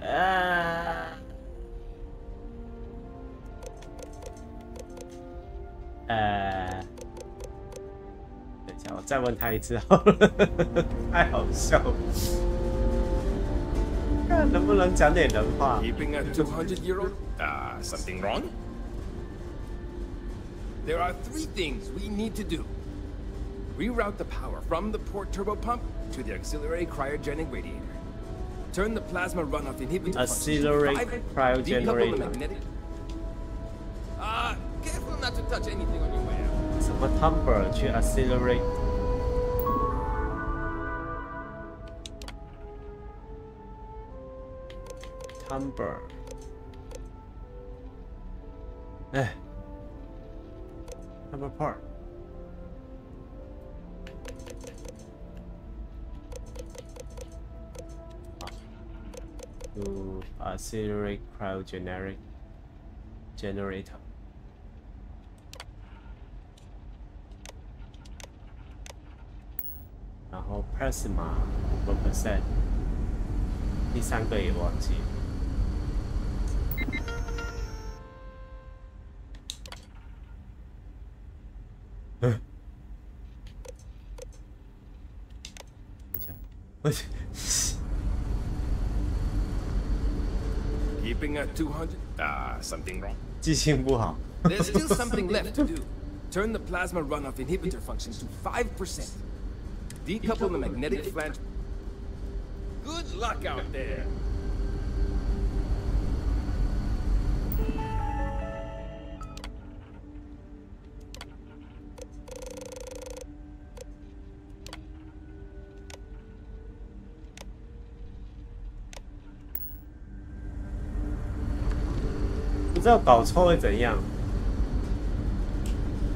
[SPEAKER 2] 等一下，我再问他一次好了，太好笑了。看能不能讲点人话。
[SPEAKER 23] Keeping a 200-year-old? Something wrong? There are 3 things we need to do. Reroute the power from the port turbo pump to the auxiliary cryogenic radiator. Turn the plasma runoff inhibitor
[SPEAKER 2] auxiliary cryogenic
[SPEAKER 23] decouple the magnetic. Careful not to touch anything on your way out.
[SPEAKER 2] 什么 temper 去 accelerate？ temper。哎 ，temper part。 To accelerate cryogenic generator. 然后 plasma 5%，第3个也忘记了。等一下，
[SPEAKER 23] Keeping at 200? Something wrong.
[SPEAKER 2] 记性不好。
[SPEAKER 23] There's still something left to do. Turn the plasma runoff inhibitor function to 5%. Decouple the magnetic flange. Good luck out there.
[SPEAKER 2] 不知道搞错会怎样。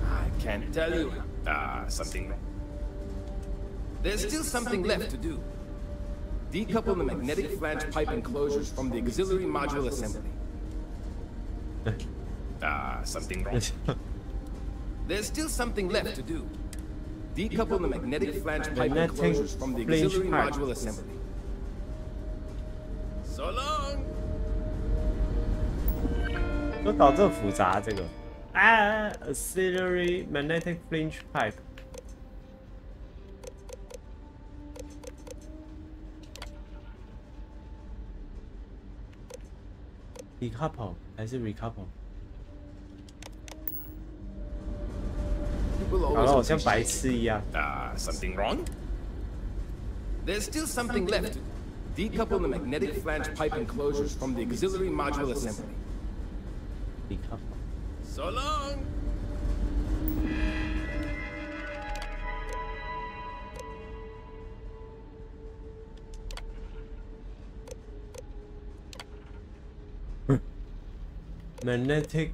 [SPEAKER 23] I can't tell you. Something wrong. There's still something left to do. Decouple the magnetic flange pipe enclosures from the auxiliary module assembly. Something wrong. There's still something left to do. Decouple the magnetic flange pipe enclosures from the auxiliary module assembly. So long.
[SPEAKER 2] 都搞这么复杂这个啊 ，auxiliary magnetic flange pipe。 decouple 还是 recouple？ 好了，我像白痴一样。
[SPEAKER 23] Something wrong? There's still something left. Decouple the magnetic flange pipe enclosures from the auxiliary module assembly.
[SPEAKER 2] Decouple.
[SPEAKER 23] So long.
[SPEAKER 2] Magnetic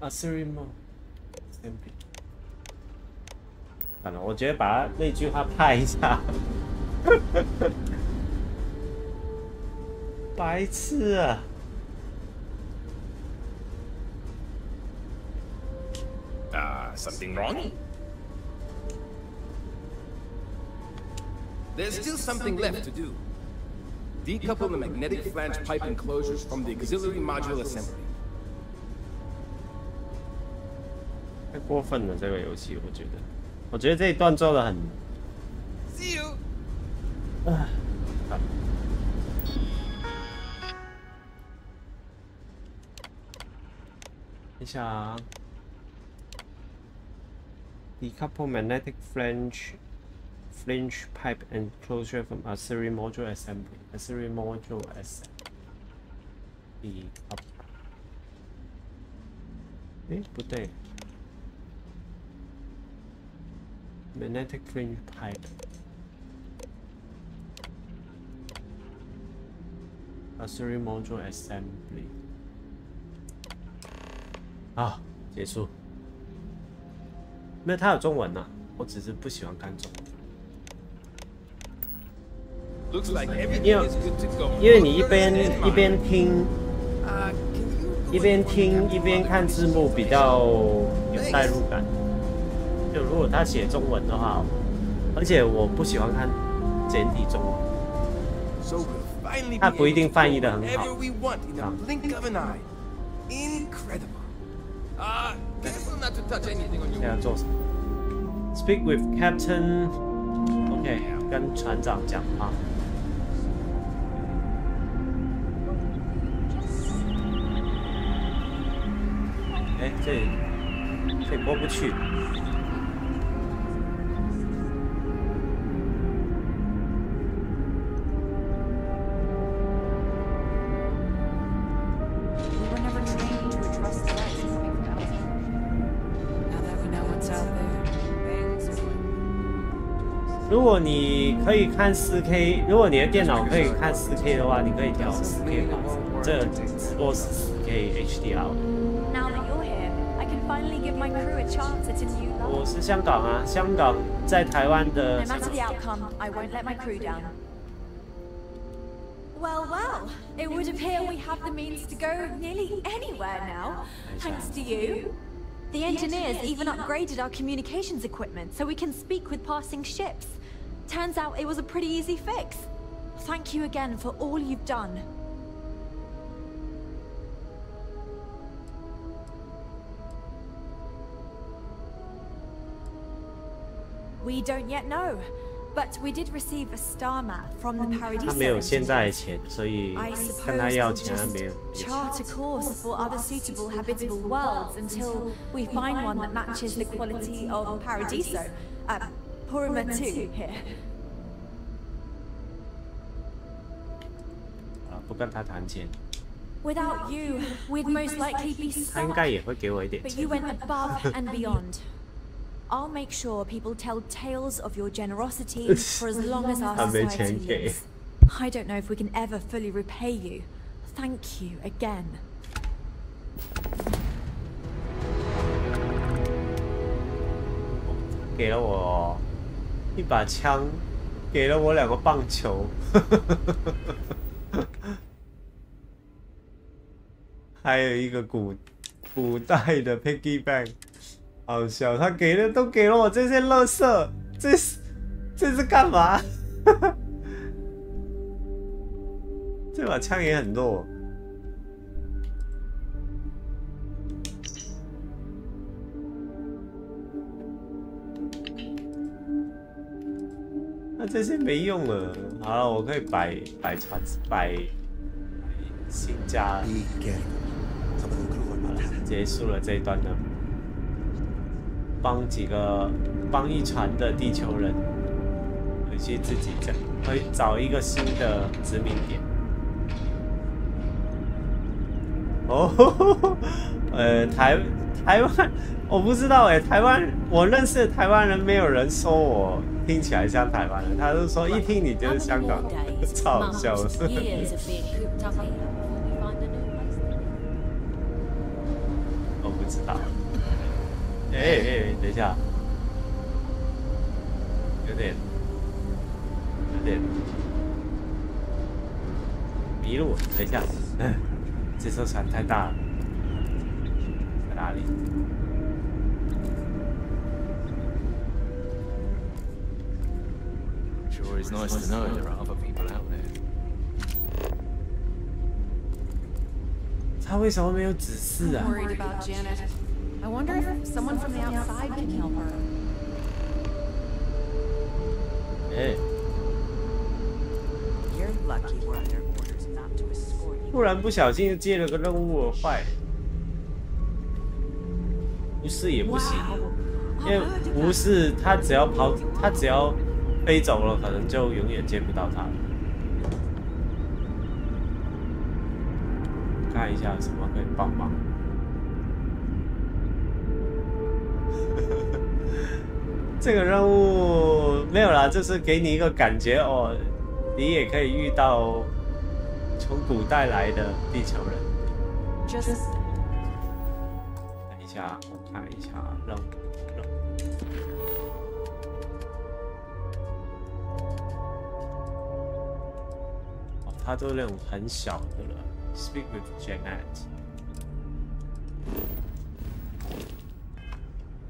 [SPEAKER 2] auxiliary assembly。 反正我觉得把那句话拍一下。白痴啊！
[SPEAKER 23] Something wrong? There's still something left to do. Decouple the magnetic flange pipe enclosures from the auxiliary module assembly.
[SPEAKER 2] 太过分了，这个游戏，我觉得这一段做的很。
[SPEAKER 23] See you.
[SPEAKER 2] 啊，好。等一下啊 ，decouple magnetic flange flange pipe enclosure from a series module assembly. A series module assembly. 哎，不对。Magnetic flange pipe. A series module assembly. 啊，结束。没有，它有中文呐、啊，我只是不喜欢看中文。因为你一边听，一边看字幕比较有代入感。就如果他写中文的话，而且我不喜欢看简体中文，他不一定翻译的很好。现在做什么 ？Speak with Captain. OK， 跟船长讲话。哎，这过不去。如果你可以看4K， 如果你的电脑可以看4K 的话，你可以调4K 画质。这直播是4K HDR。我是香港啊，香港在台湾的。
[SPEAKER 4] Well, well, it would appear we have the means to go nearly anywhere now, thanks to you. The engineers even upgraded our communications equipment so we can speak with passing ships. Turns out it was a pretty easy fix. Thank you again for all you've done. We don't yet know, but we did receive a star map from the Paradiso.
[SPEAKER 2] 他没有现在的钱，所以跟他要钱还没有。
[SPEAKER 4] Chart a course for other suitable habitable worlds until we find one that matches the quality of Paradiso. Purima 2 here.
[SPEAKER 2] 不跟他谈钱。
[SPEAKER 4] Without you, we'd most likely be stuck.
[SPEAKER 2] 他应该也会给我一点钱。
[SPEAKER 4] But you went above and beyond. I'll make sure people tell tales of your generosity for as long as our society lives. I don't know if we can ever fully repay you. Thank you again.
[SPEAKER 2] 给了我一把枪，给了我2个棒球，还有一个古代的 piggy bank， 好笑。他都给了我这些垃圾，这是干嘛？这把枪也很弱。 那这些没用了，好了，我可以摆新家了。好了，结束了这一段任务，帮一船的地球人回去自己找一个新的殖民点。哦，台湾，我不知道台湾我认识的台湾人没有人说我。 听起来像台湾人，他就说一听你就是香港人，超好笑的。我不知道。等一下，有点迷路。等一下，这艘船太大了，在哪里？
[SPEAKER 16] Sure is nice to know there are other people out there.
[SPEAKER 2] 他为什么没有指示啊
[SPEAKER 21] Worried about Janet. I wonder if someone from the outside can help her.
[SPEAKER 7] You're lucky we're under orders not to escort you.
[SPEAKER 2] 突然不小心就接了个任务而坏，无视也不行，因为无视他只要飞走了，可能就永远见不到它了。看一下有什么可以帮忙。这个任务没有啦，就是给你一个感觉哦，你也可以遇到从古代来的地球人。等一下，我看一下任务。哦，它都那种很小的了。Speak with Janet.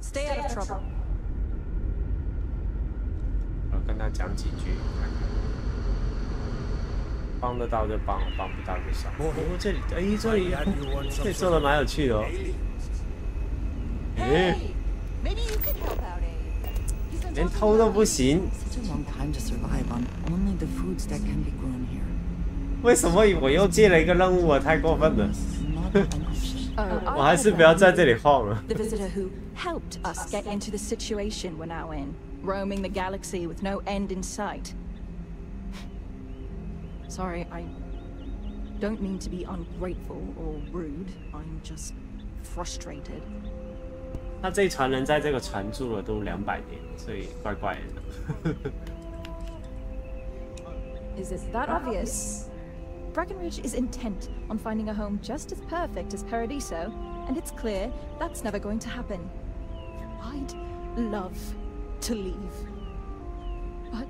[SPEAKER 6] Stay out of trouble.
[SPEAKER 2] 我跟他讲几句，看看，帮得到就帮，帮不到就算。哦，这里，哎，这里做的蛮有趣的哦。哎，连偷都不行。为什么我又接了一个任务啊？太过分了！我还是不要在这里晃了。
[SPEAKER 5] The visitor who helped us get into the situation we're now in, roaming the galaxy with no end in sight. Sorry, I don't mean to be ungrateful or rude. I'm just frustrated.
[SPEAKER 2] 那这一船人在这个船住了都200年，所以怪怪的。
[SPEAKER 5] Is it that obvious? Breckenridge is intent on finding a home just as perfect as Paradiso, and it's clear that's never going to happen. I'd love to leave. But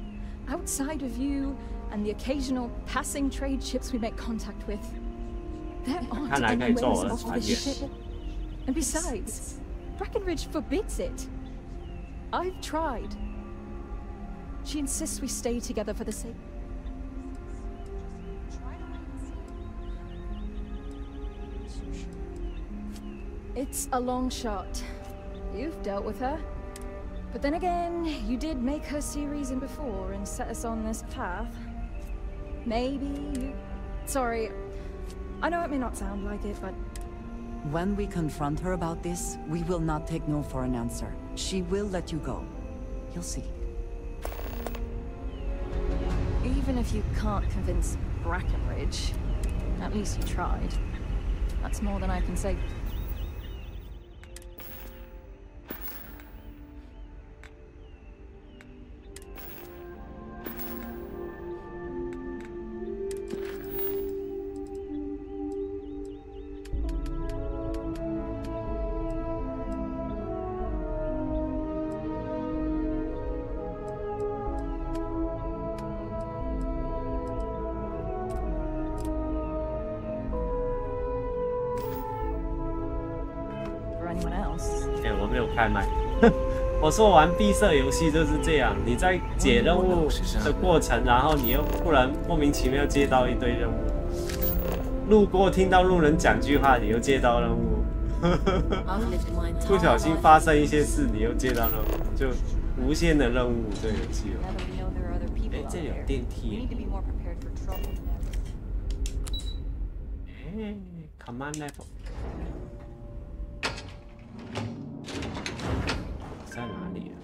[SPEAKER 5] outside of you and the occasional passing trade ships we make contact with, there aren't any ways off the ship. And besides, Breckenridge forbids it. I've tried. She insists we stay together for the sake... It's a long shot. You've dealt with her. But then again, you did make her see reason before and set us on this path. Maybe you... Sorry, I know it may not sound like it, but...
[SPEAKER 7] When we confront her about this, we will not take no for an answer. She will let you go. You'll see.
[SPEAKER 5] Even if you can't convince Breckenridge, at least you tried. That's more than I can say. Anyone else?
[SPEAKER 2] 我没有开麦。我说玩闭塞游戏就是这样，你在解任务的过程，然后你又突然莫名其妙接到一堆任务，路过听到路人讲句话，你又接到任务，不小心发生一些事，你又接到任务，就无限的任务这个游戏了。哎，这里有电梯。哎 ，Command level。 在哪里啊？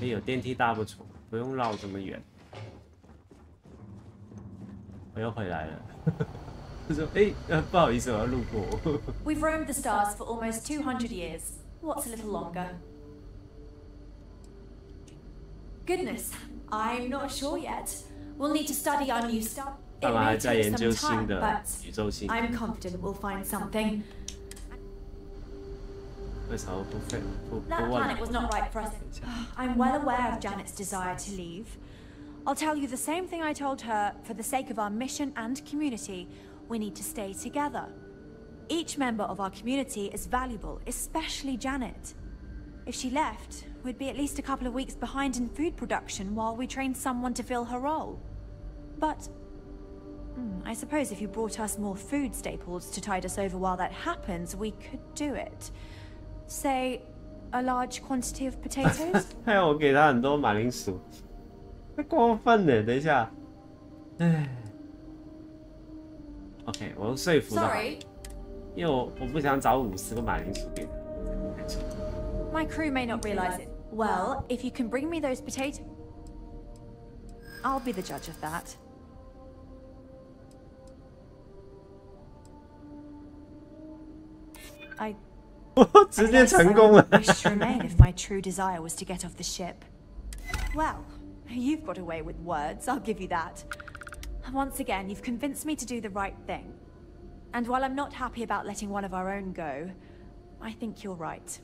[SPEAKER 2] 哎，有电梯大不错，不用绕这么远。我又回来了。他说：“哎，不好意思，我要路过。”
[SPEAKER 4] We've roamed the stars for almost 200 years. What's a little longer? Goodness, I'm not sure yet. We'll need to study our new star. It may take some time, but I'm confident we'll find something. That planet was not right for us. I'm well aware of Janet's desire to leave. I'll tell you the same thing I told her. For the sake of our mission and community, we need to stay together. Each member of our community is valuable, especially Janet. If she left, we'd be at least a couple of weeks behind in food production while we trained someone to fill her role. But I suppose if you brought us more food staples to tide us over while that happens, we could do it. Say, a large quantity of potatoes?
[SPEAKER 2] 还有我给他很多马铃薯，太过分了！等一下，唉 ，OK， 我用说服他，因为我不想找50个马铃薯给他。
[SPEAKER 4] My crew may not realize it, Well, if you can bring me those potatoes, I'll be the judge of that. I
[SPEAKER 2] 直接成功了。
[SPEAKER 4] wish to remain if my true desire was to get off the ship. Well, you've got away with words, I'll give you that. Once again, you've convinced me to do the right thing. And while I'm not happy about letting one of our own go, I think you're right.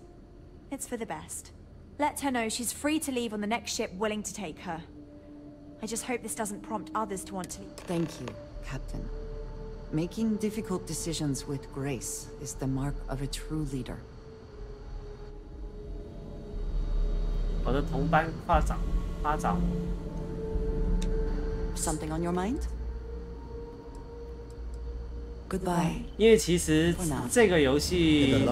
[SPEAKER 4] It's for the best. Let her know she's free to leave on the next ship willing to take her. I just hope this doesn't prompt others to want to leave.
[SPEAKER 7] Thank you, Captain. Making difficult decisions with grace is the mark of a true leader.
[SPEAKER 2] 我的同班发长。
[SPEAKER 7] Something on your mind? Goodbye.
[SPEAKER 2] 因为其实这个游戏，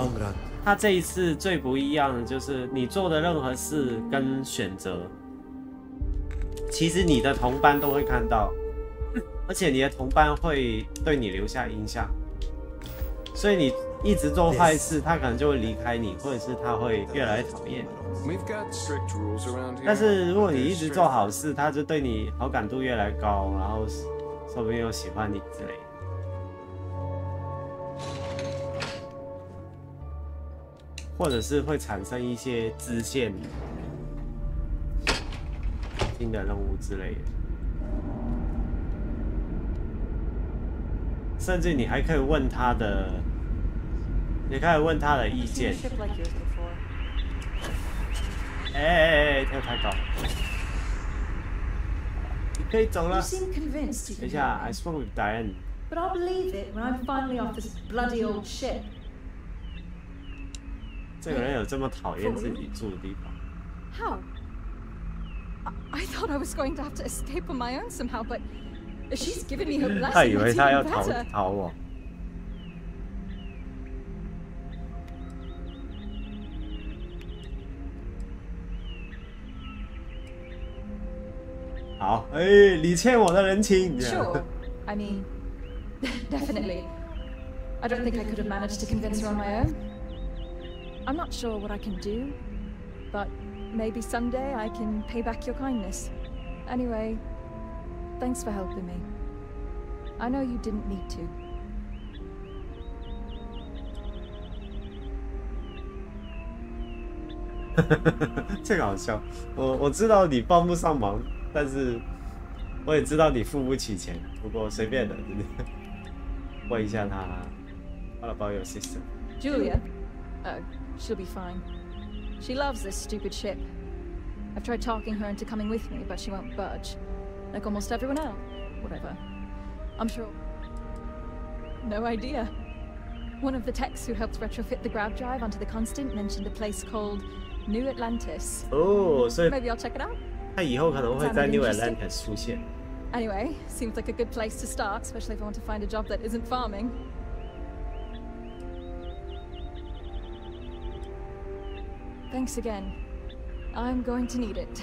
[SPEAKER 2] 它这一次最不一样的就是你做的任何事跟选择，其实你的同班都会看到，而且你的同班会对你留下印象，所以你一直做坏事，他可能就会离开你，或者是他会越来越讨厌你。但是如果你一直做好事，他就对你好感度越来越高，然后说不定又喜欢你之类的。 或者是会产生一些支线、新的任务之类的，甚至你还可以问他的，你可以问他的意见。跳太高，你可以走了。等一下 ，I spoke with Diane.
[SPEAKER 5] But I'll believe it when I'm finally off this bloody old ship.
[SPEAKER 2] 这个人有这么讨厌自己住的地方
[SPEAKER 5] How? I thought I was going to have to escape on my own somehow, but she's given me her blessing.
[SPEAKER 2] 他以为他要逃我。好，你欠我的人情。
[SPEAKER 5] Sure. I mean, definitely. I don't think I could have managed to convince her on my own. I'm not sure what I can do, but maybe someday I can pay back your kindness. Anyway, thanks for helping me. I know you didn't need to.
[SPEAKER 2] 这个好笑，我知道你帮不上忙，但是我也知道你付不起钱。不过随便的，问一下他。What about your sister?
[SPEAKER 5] Julia? She'll be fine. She loves this stupid ship. I've tried talking her into coming with me, but she won't budge. Like almost everyone else. Whatever. I'm sure... No idea. One of the techs who helped retrofit the grav drive onto the Constant mentioned a place called New Atlantis.
[SPEAKER 2] Oh, so
[SPEAKER 5] maybe I'll check it out.
[SPEAKER 2] 他以后可能会在 New Atlantis 出现。
[SPEAKER 5] Anyway, seems like a good place to start, especially if I want to find a job that isn't farming. Thanks again. I'm going to need it.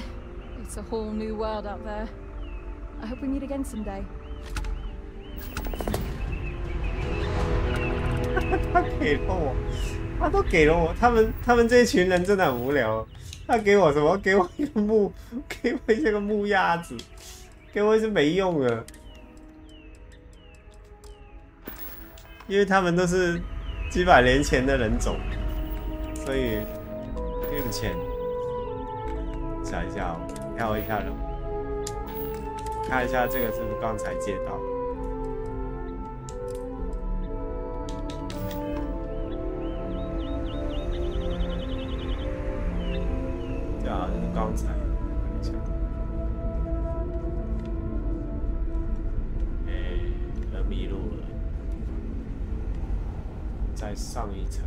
[SPEAKER 5] It's a whole new world out there. I hope we meet again someday.
[SPEAKER 2] 他给了我，他都给了我。他们这群人真的很无聊。他给我什么？给我一个木，给我一个木鸭子，给我一只没用的。因为他们都是几百年前的人种，所以没有钱。想一下，跳一下人，看一下这个是不是刚才借到的。 啊，就是刚才，看一下，人迷路了，再上一层。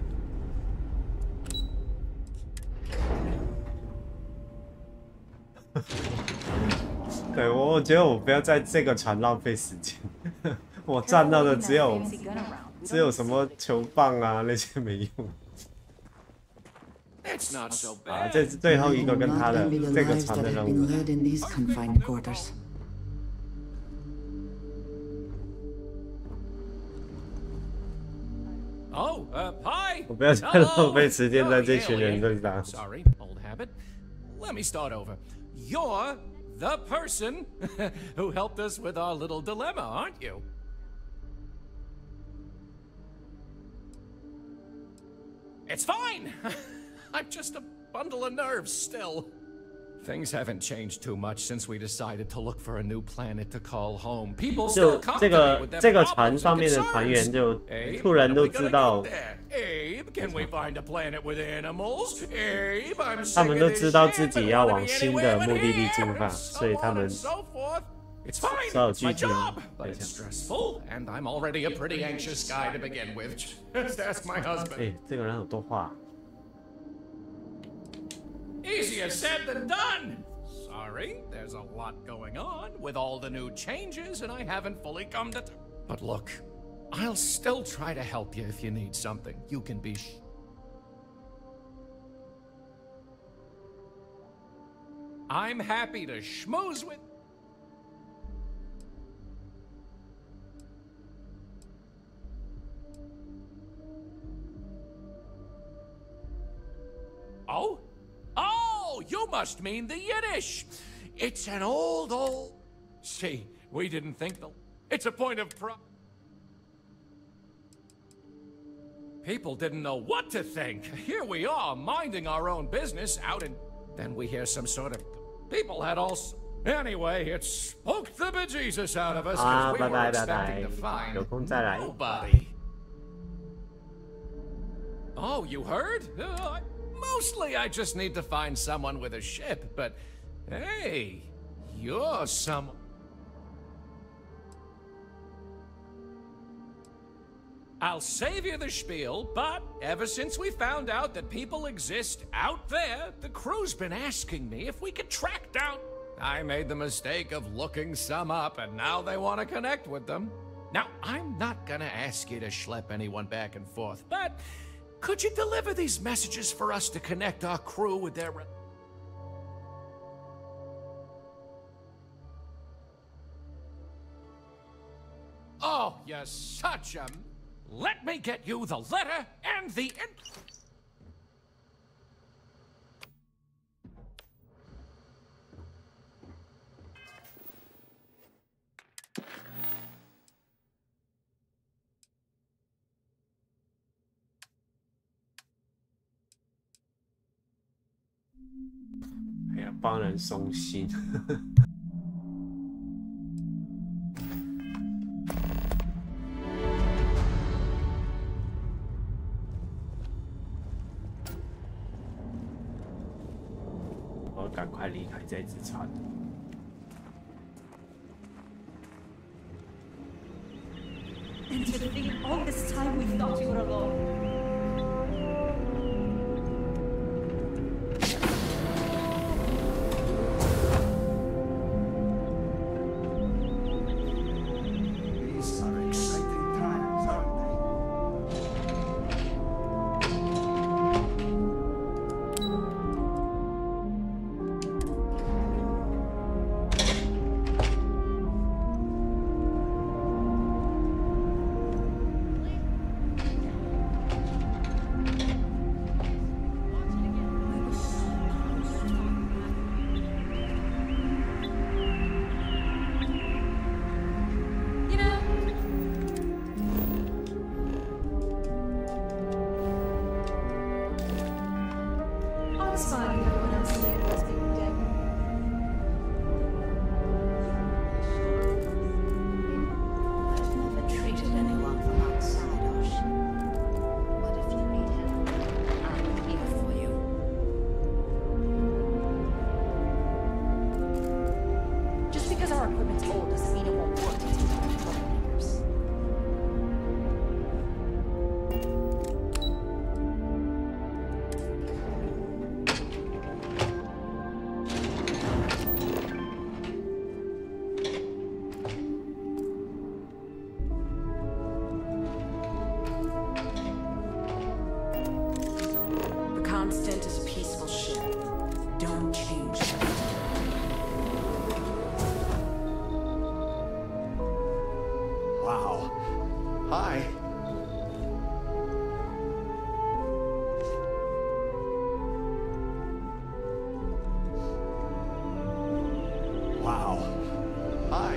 [SPEAKER 2] 对，我觉得我不要在这个船浪费时间，我赚到的只有什么球棒啊那些没用。 啊，这是最后一个跟他的这个船的任务。我不要再浪费时间在这群人身上。
[SPEAKER 23] let me start over. You're the person who helped us with our little dilemma, aren't you? It's fine. I'm just a bundle of nerves still. Things haven't changed too much since we decided to look for a new planet to call home. People still come to me with their problems and concerns. Abe, can we find a planet with animals? Abe, I'm sick of this shit. So forth. It's fine. It's my job, but it's stressful, and I'm already a pretty anxious guy to begin with. Just ask my husband. Easier said than done. Sorry, there's a lot going on with all the new changes, and I haven't fully come to. But look, I'll still try to help you if you need something. You can be. I'm happy to schmooze with. Oh? Oh, you must mean the Yiddish. It's an old... See, we didn't think the... It's a point of pride. People didn't know what to think. Here we are, minding our own business out and... Then we hear some sort of... People had all... Anyway, it spooked the bejesus out of us because we were expecting to find nobody. Oh, you heard? Mostly I just need to find someone with a ship, but hey, you're some... I'll save you the spiel, but ever since we found out that people exist out there, the crew's been asking me if we could track down... I made the mistake of looking some up, and now they want to connect with them. Now, I'm not gonna ask you to schlep anyone back and forth, but... Could you deliver these messages for us to connect our crew with their... Oh, you're such a... Let me get you the letter and the...
[SPEAKER 2] 帮人松心。我赶快离开这只船。
[SPEAKER 8] And to think all this time we thought you were alone.
[SPEAKER 11] Constant is a peaceful ship. Don't change that.
[SPEAKER 23] Wow. Hi.
[SPEAKER 9] Wow. Hi.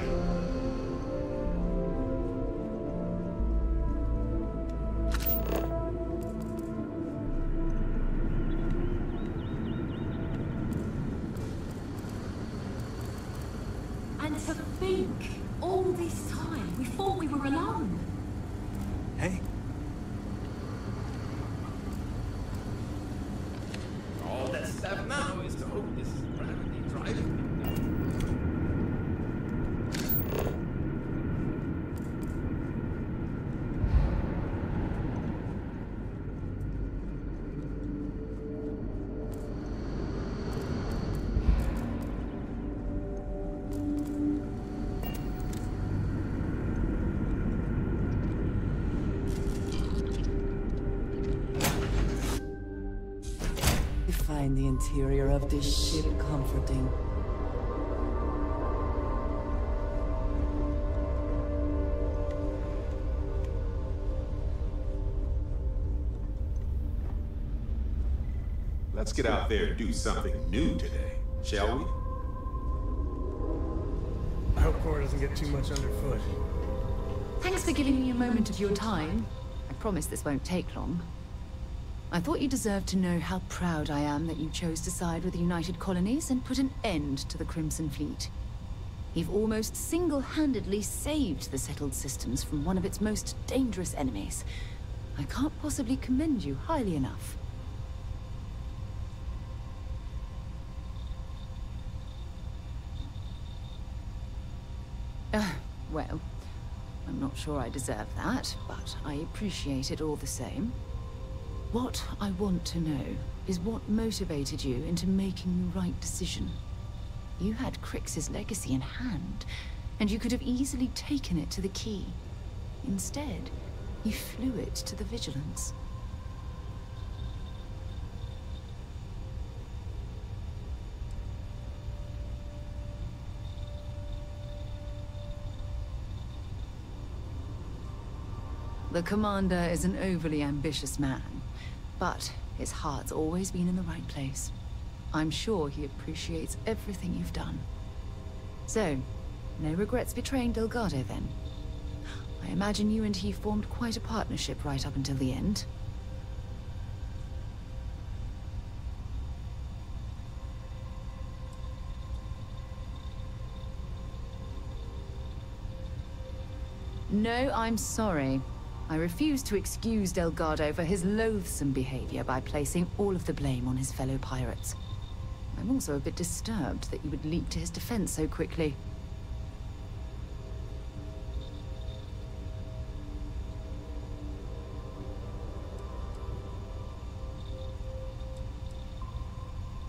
[SPEAKER 8] And to think, all this time, we thought we were alone.
[SPEAKER 9] Hey.
[SPEAKER 23] All that stuff now is to hope this is gravity driving.
[SPEAKER 7] The interior of this ship comforting.
[SPEAKER 22] Let's get out there and do something new today, shall we?
[SPEAKER 20] I hope Cora doesn't get too much underfoot.
[SPEAKER 10] Thanks for giving me a moment of your time. I promise this won't take long. I thought you deserved to know how proud I am that you chose to side with the United Colonies and put an end to the Crimson Fleet. You've almost single-handedly saved the settled systems from one of its most dangerous enemies. I can't possibly commend you highly enough. Well, I'm not sure I deserve that, but I appreciate it all the same. What I want to know is what motivated you into making the right decision. You had Crix's legacy in hand, and you could have easily taken it to the Key. Instead, you flew it to the Vigilance. The Commander is an overly ambitious man, but his heart's always been in the right place. I'm sure he appreciates everything you've done. So, no regrets betraying Delgado then? I imagine you and he formed quite a partnership right up until the end. No, I'm sorry. I refuse to excuse Delgado for his loathsome behavior by placing all of the blame on his fellow pirates. I'm also a bit disturbed that you would leap to his defense so quickly.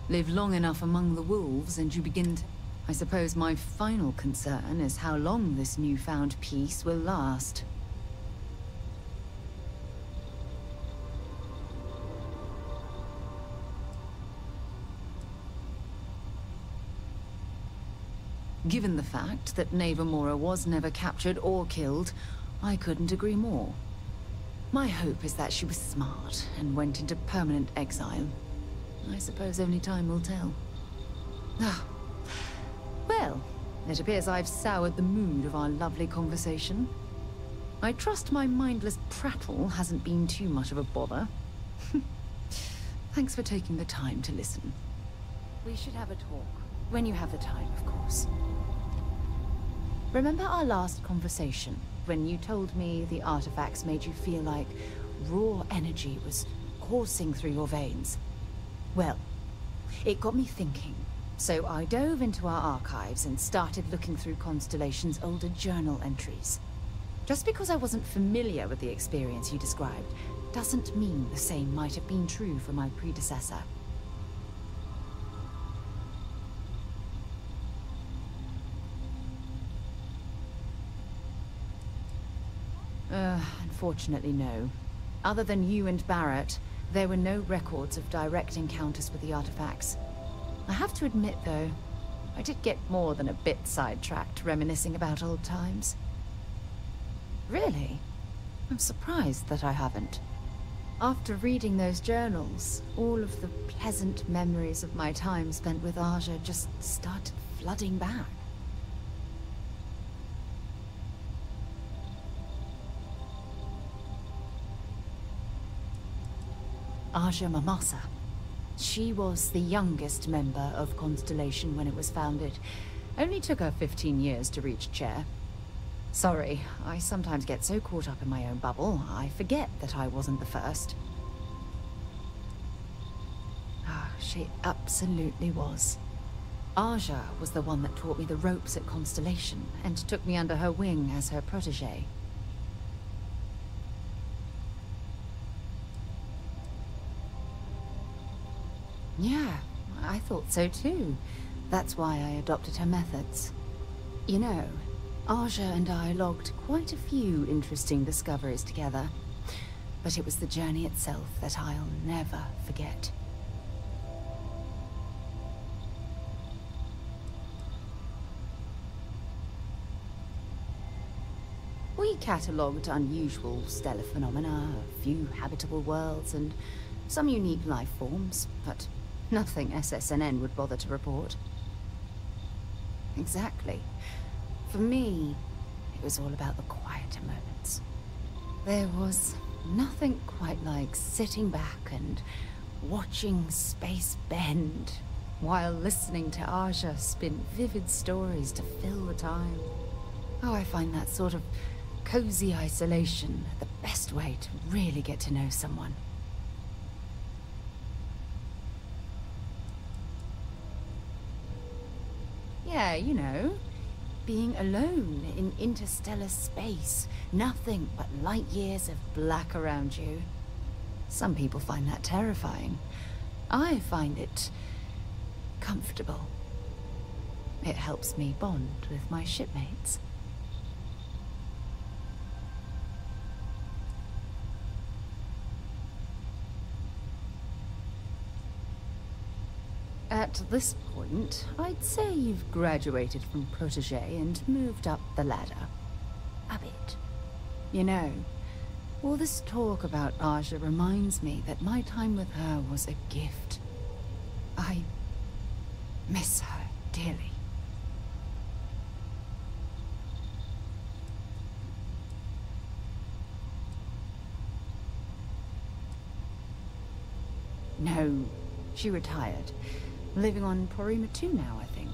[SPEAKER 10] Live long enough among the wolves and you begin to... I suppose my final concern is how long this newfound peace will last. Given the fact that Navarmora was never captured or killed, I couldn't agree more. My hope is that she was smart and went into permanent exile. I suppose only time will tell. Well, it appears I've soured the mood of our lovely conversation. I trust my mindless prattle hasn't been too much of a bother. Thanks for taking the time to listen. We should have a talk. When you have the time, of course. Remember our last conversation, when you told me the artifacts made you feel like raw energy was coursing through your veins? Well, it got me thinking, so I dove into our archives and started looking through Constellation's older journal entries. Just because I wasn't familiar with the experience you described, doesn't mean the same might have been true for my predecessor. Unfortunately, no. Other than you and Barrett, there were no records of direct encounters with the artifacts. I have to admit, though, I did get more than a bit sidetracked reminiscing about old times. Really? I'm surprised that I haven't. After reading those journals, all of the pleasant memories of my time spent with Aja just started flooding back. Aja Mamasa. She was the youngest member of Constellation when it was founded. Only took her 15 years to reach chair. Sorry, I sometimes get so caught up in my own bubble, I forget that I wasn't the first. Ah, she absolutely was. Aja was the one that taught me the ropes at Constellation, and took me under her wing as her protege. Yeah, I thought so too. That's why I adopted her methods. You know, Aja and I logged quite a few interesting discoveries together. But it was the journey itself that I'll never forget. We catalogued unusual stellar phenomena, a few habitable worlds, and some unique life forms, but nothing SSNN would bother to report. Exactly. For me, it was all about the quieter moments. There was nothing quite like sitting back and watching space bend, while listening to Aja spin vivid stories to fill the time. Oh, I find that sort of cozy isolation the best way to really get to know someone. Yeah, you know, being alone in interstellar space, nothing but light years of black around you. Some people find that terrifying. I find it comfortable. It helps me bond with my shipmates. At this point, I'd say you've graduated from protege and moved up the ladder. A bit. You know, all this talk about Aja reminds me that my time with her was a gift. I miss her dearly. No, she retired. Living on Porima 2 now, I think.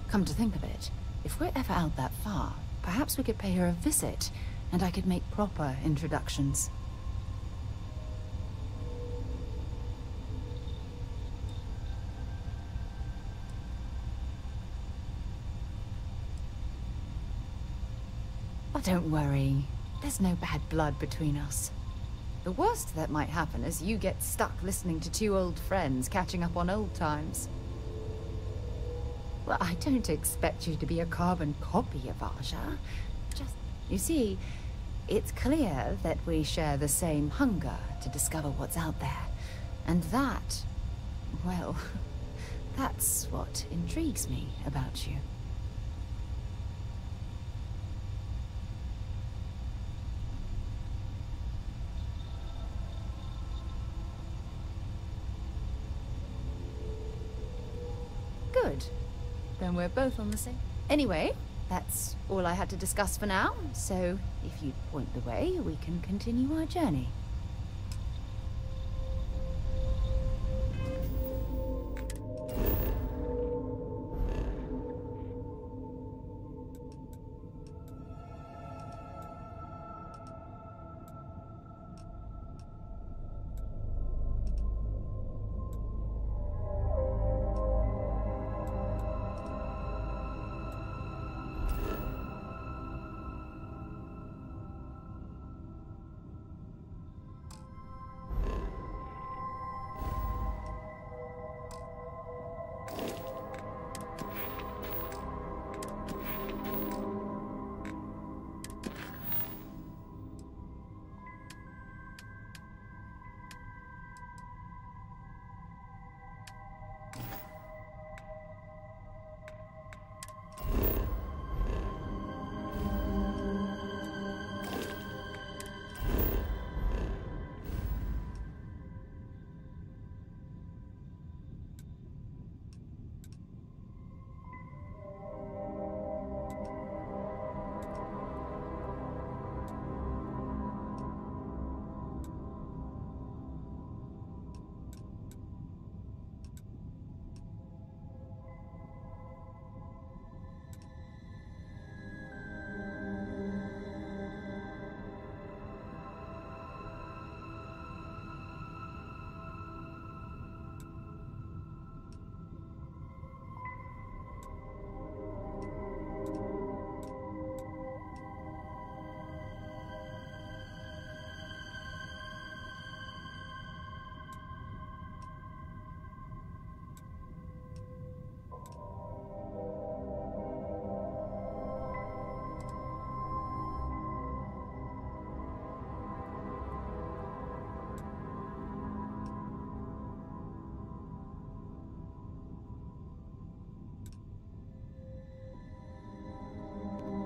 [SPEAKER 10] Come to think of it, if we're ever out that far, perhaps we could pay her a visit, and I could make proper introductions. Oh, don't worry. There's no bad blood between us. The worst that might happen is you get stuck listening to two old friends catching up on old times. Well, I don't expect you to be a carbon copy of Aja. Just, you see, it's clear that we share the same hunger to discover what's out there. And that, well, that's what intrigues me about you. Good. Then we're both on the same. Anyway, that's all I had to discuss for now, so if you'd point the way, we can continue our journey.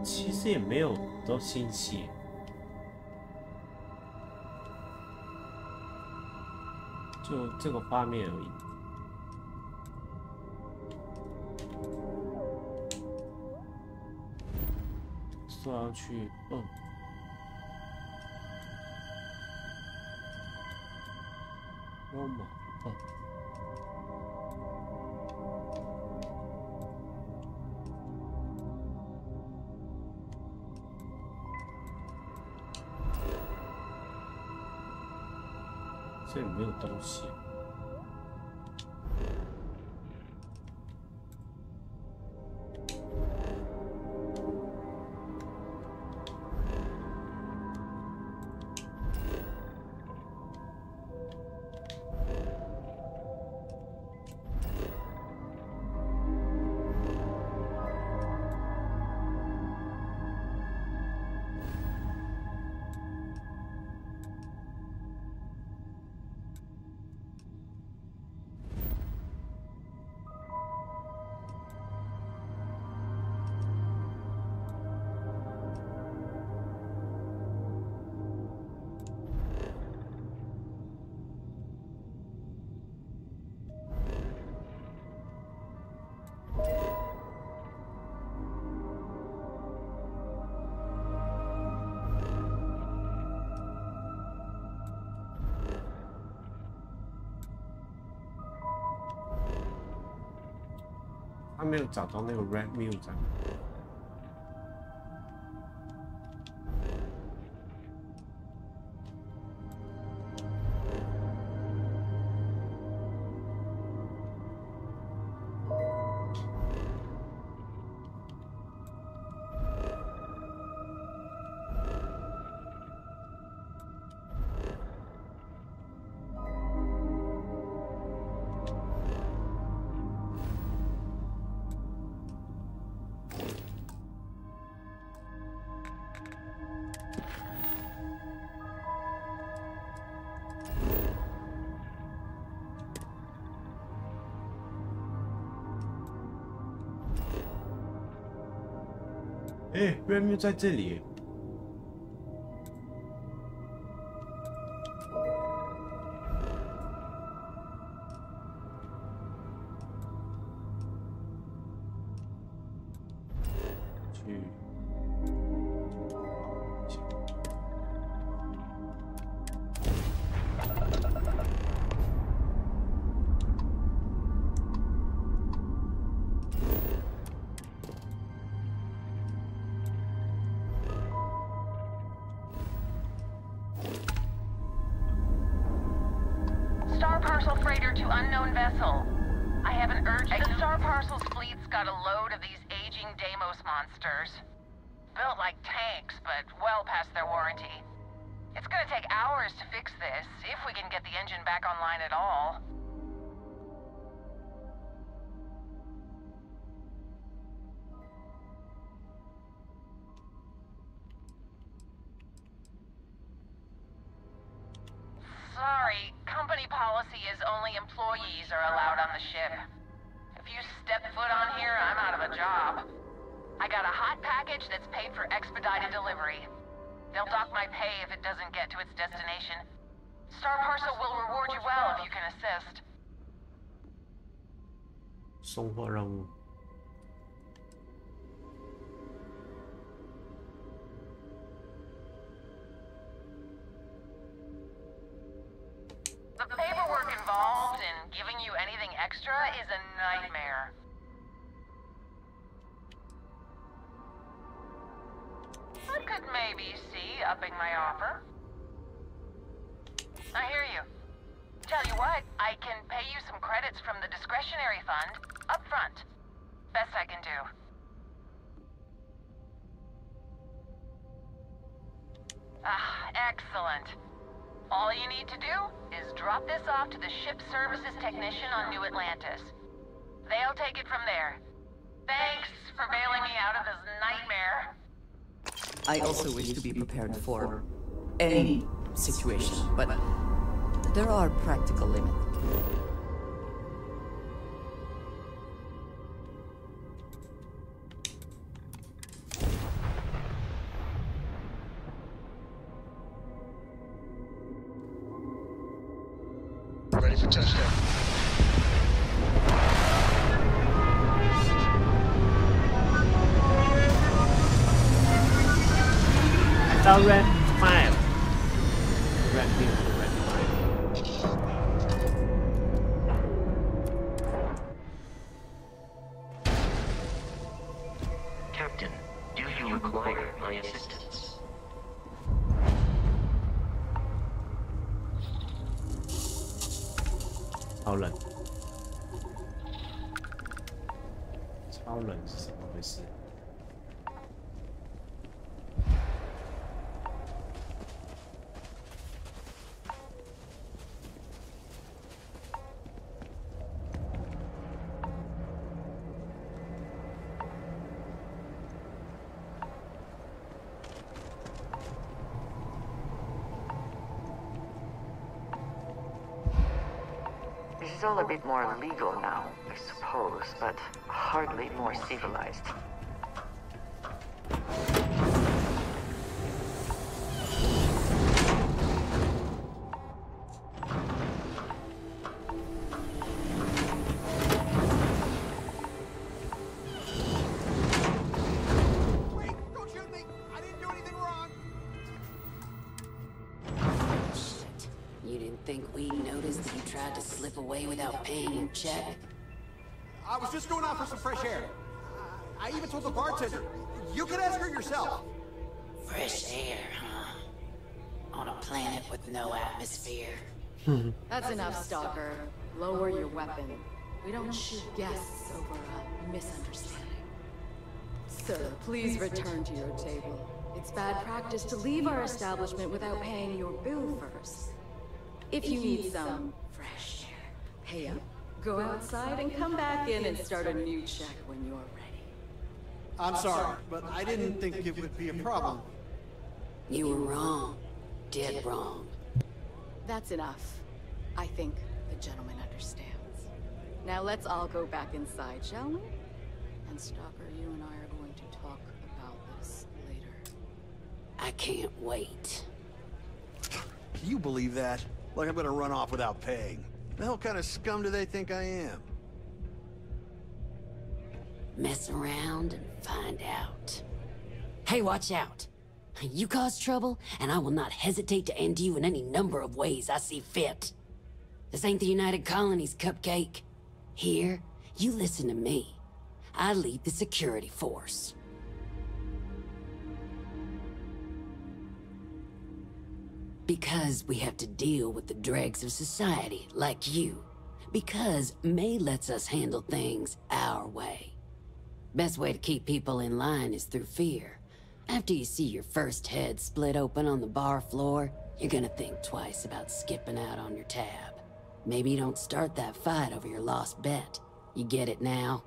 [SPEAKER 2] 其实也没有都新奇，就这个画面而已。说要去，Roma，这里没有东西。他没有找到那个 Red Mule 在哪。哎 ，Red Mule 在这里。
[SPEAKER 12] Star Parcel freighter to unknown vessel. I have an urgent... The Star Parcel's fleet's got a load of these aging Deimos monsters. Built like tanks, but well past their warranty. It's gonna take hours to fix this, if we can get the engine back online at all. Sorry, company policy is only employees are allowed on the ship. If you step foot on here, I'm out of a job. I got a hot package that's paid for expedited delivery. They'll dock my pay if it doesn't get to its destination. Star Parcel will reward you well if you can assist.
[SPEAKER 2] 送货任务。
[SPEAKER 12] The paperwork involved in giving you anything extra is a nightmare. I could maybe see upping my offer. I hear you. Tell you what, I can pay you some credits from the discretionary fund up front. Best I can do. Ah, excellent. All you need to do is drop this off to the ship services technician on New Atlantis. They'll take it from there. Thanks for bailing me out of this nightmare.
[SPEAKER 7] I also wish to be prepared for any situation, but there are practical limits.
[SPEAKER 22] for touchdown.
[SPEAKER 2] The red 5. Red being the red
[SPEAKER 14] 5. Captain, do you require my assistance?
[SPEAKER 2] 超冷，超冷是怎么回事？It's
[SPEAKER 14] all a bit more legal now, I suppose, but hardly more civilized.
[SPEAKER 23] Wait, don't shoot me! I didn't do anything wrong!
[SPEAKER 15] Shit. You didn't think we'd notice that you tried to slip away without paying your check?
[SPEAKER 23] I was just going out for some fresh air. I even told the bartender. You can ask her yourself.
[SPEAKER 15] Fresh air, huh? On a planet with no atmosphere.
[SPEAKER 6] That's enough, Stalker. Lower your weapon. We don't shoot guests over a misunderstanding. Sir, please return to your table. It's bad practice to leave our establishment without paying your bill first. If you need some fresh air, pay up, go outside, and come back in and start a new check when you're ready.
[SPEAKER 23] I'm sorry, but I didn't think it would be a problem.
[SPEAKER 15] You were wrong. Dead wrong.
[SPEAKER 6] That's enough. I think the gentleman understands. Now let's all go back inside, shall we? And Stalker, you and I are going to talk about this later.
[SPEAKER 15] I can't wait.
[SPEAKER 18] Can you believe that? Like I'm gonna run off without paying. The hell kind of scum do they think I am?
[SPEAKER 15] Mess around and find out. Hey, watch out. You cause trouble, and I will not hesitate to end you in any number of ways I see fit. This ain't the United Colonies, Cupcake. Here, you listen to me. I lead the security force. Because we have to deal with the dregs of society, like you. Because May lets us handle things our way. Best way to keep people in line is through fear. After you see your first head split open on the bar floor, you're gonna think twice about skipping out on your tab. Maybe you don't start that fight over your lost bet. You get it now?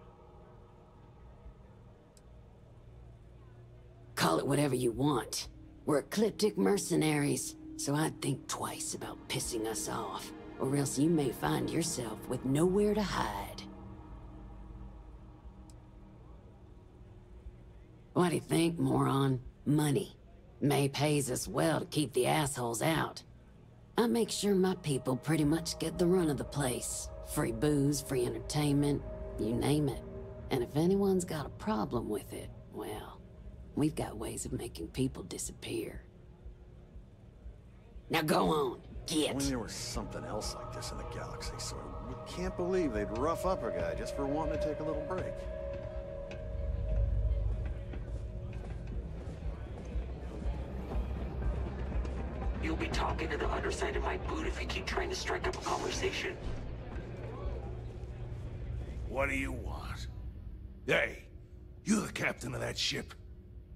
[SPEAKER 15] Call it whatever you want. We're ecliptic mercenaries, so I'd think twice about pissing us off, or else you may find yourself with nowhere to hide. What do you think, moron? Money. May pays us well to keep the assholes out. I make sure my people pretty much get the run of the place. Free booze, free entertainment, you name it. And if anyone's got a problem with it, well, we've got ways of making people disappear. Now go on, get.
[SPEAKER 18] When there was something else like this in the galaxy, so we can't believe they'd rough up a guy just for wanting to take a little break.
[SPEAKER 14] You'll be talking to the underside of my boot if you keep trying to strike up a conversation.
[SPEAKER 17] What do you want? Hey, you're the captain of that ship.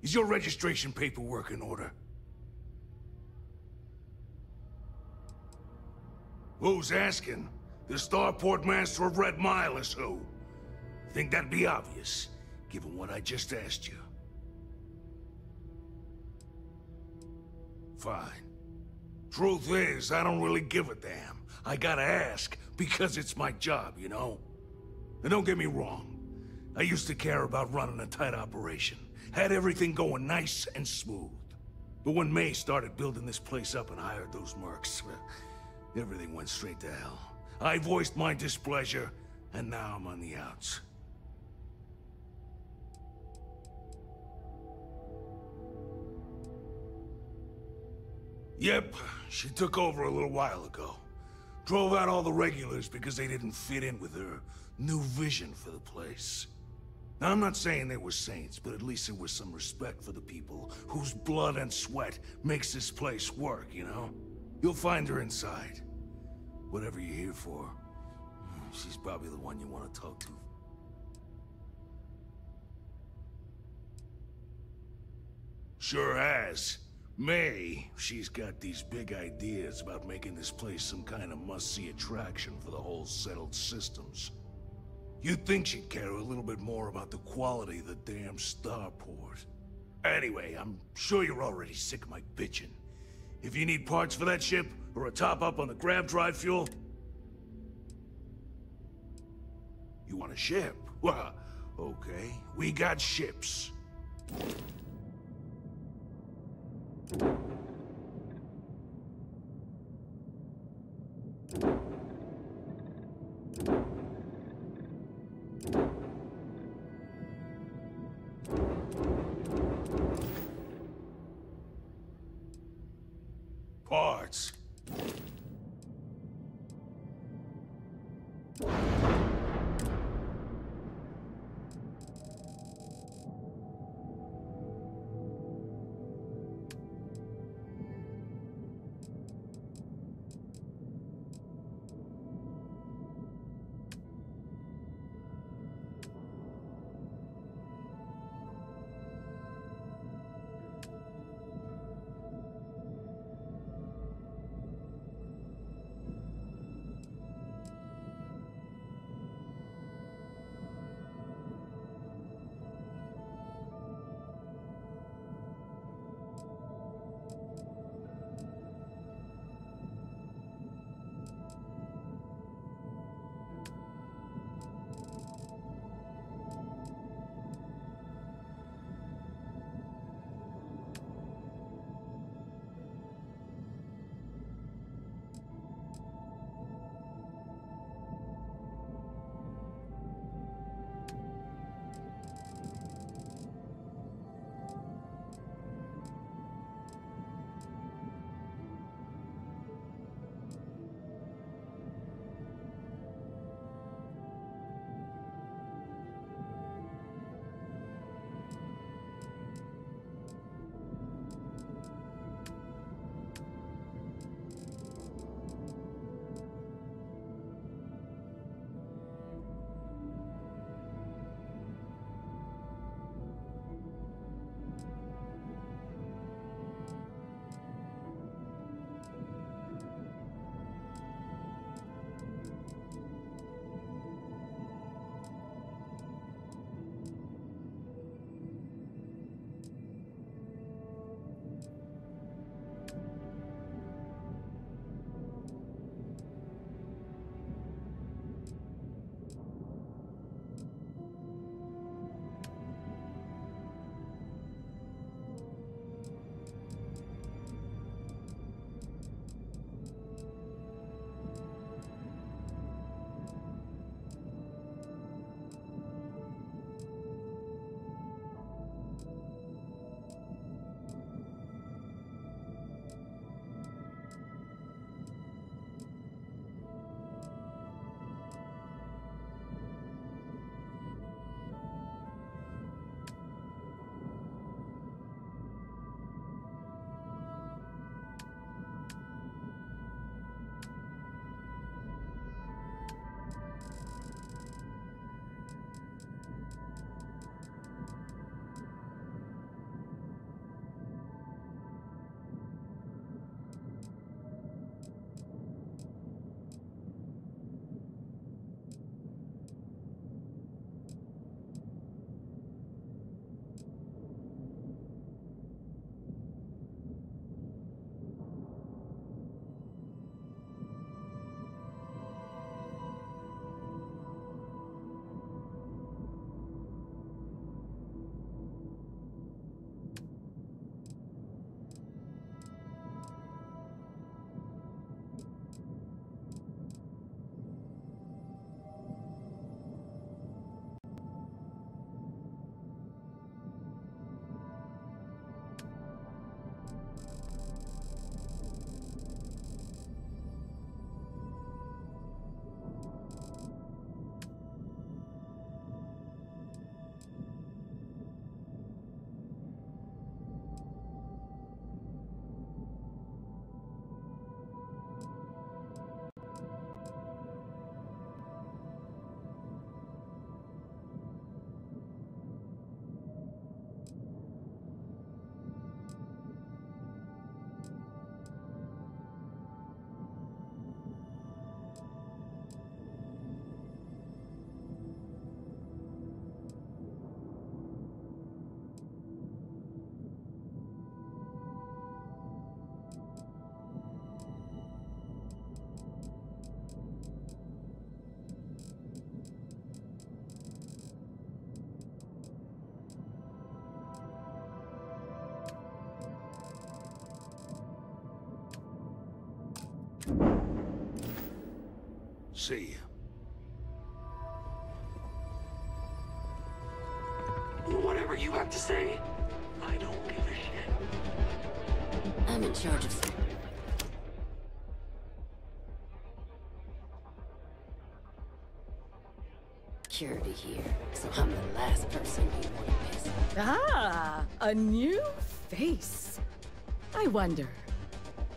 [SPEAKER 17] Is your registration paperwork in order? Who's asking? The starport master of Red Mile is who? Think that'd be obvious, given what I just asked you. Fine. Truth is, I don't really give a damn. I gotta ask, because it's my job, you know? And don't get me wrong. I used to care about running a tight operation. Had everything going nice and smooth. But when May started building this place up and hired those mercs, everything went straight to hell. I voiced my displeasure, and now I'm on the outs. Yep, she took over a little while ago. Drove out all the regulars because they didn't fit in with her new vision for the place. Now, I'm not saying they were saints, but at least there was some respect for the people whose blood and sweat makes this place work, you know? You'll find her inside. Whatever you're here for, she's probably the one you want to talk to. Sure has. May, she's got these big ideas about making this place some kind of must-see attraction for the whole settled systems. You'd think she'd care a little bit more about the quality of the damn starport. Anyway, I'm sure you're already sick of my bitching. If you need parts for that ship, or a top-up on the grav drive fuel... You want a ship? Well, okay, we got ships. Parts. See ya.
[SPEAKER 14] Whatever you have to say, I don't give a shit.
[SPEAKER 15] I'm in charge of security here, so I'm the last person you want to piss off.
[SPEAKER 21] Ah, a new face. I wonder,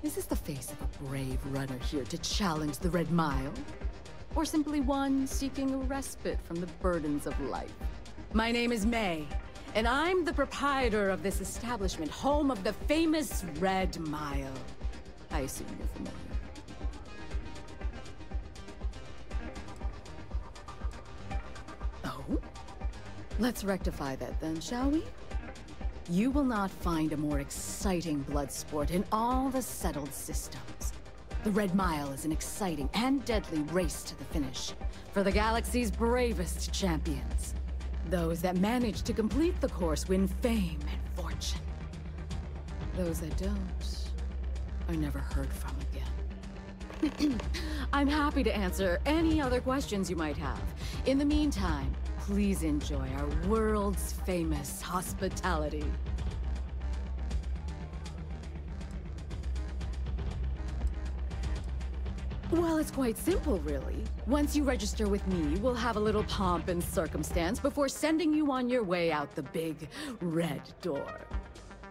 [SPEAKER 21] is this the face of a brave runner here to challenge the Red Mile? Or simply one seeking a respite from the burdens of life? My name is May, and I'm the proprietor of this establishment, home of the famous Red Mile. I assume you're familiar. Oh? Let's rectify that then, shall we? You will not find a more exciting blood sport in all the settled systems. The Red Mile is an exciting and deadly race to the finish for the galaxy's bravest champions. Those that manage to complete the course win fame and fortune. Those that don't are never heard from again. I'm happy to answer any other questions you might have. In the meantime, please enjoy our world's famous hospitality. Well, it's quite simple, really. Once you register with me, we'll have a little pomp and circumstance before sending you on your way out the big red door.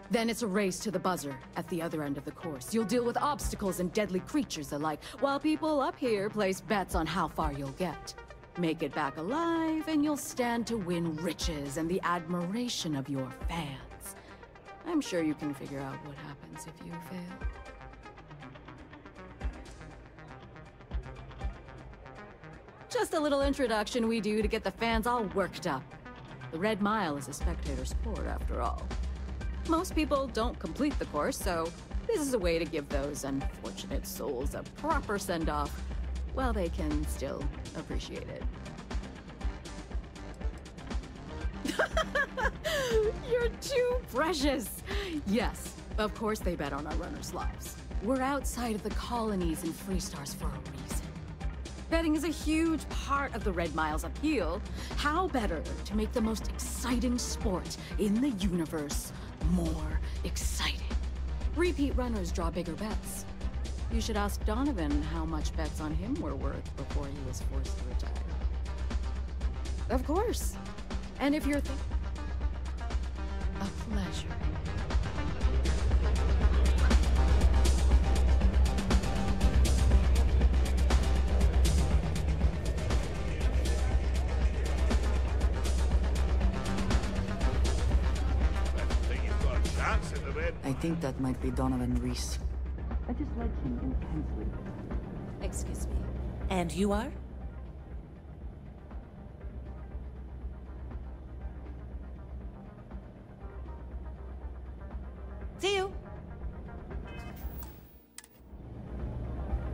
[SPEAKER 21] Then it's a race to the buzzer at the other end of the course. You'll deal with obstacles and deadly creatures alike, while people up here place bets on how far you'll get. Make it back alive, and you'll stand to win riches and the admiration of your fans. I'm sure you can figure out what happens if you fail. Just a little introduction we do to get the fans all worked up. The Red Mile is a spectator sport, after all. Most people don't complete the course, so this is a way to give those unfortunate souls a proper send-off while they can still appreciate it. You're too precious! Yes, of course they bet on our runners' lives. We're outside of the colonies and Freestars for a reason. Betting is a huge part of the Red Mile's appeal. How better to make the most exciting sport in the universe more exciting? Repeat runners draw bigger bets. You should ask Donovan how much bets on him were worth before he was forced to retire. Of course. And if you're a pleasure.
[SPEAKER 7] I think that might be Donovan Reese. I just like him intensely.
[SPEAKER 1] Excuse me. And you are? See you.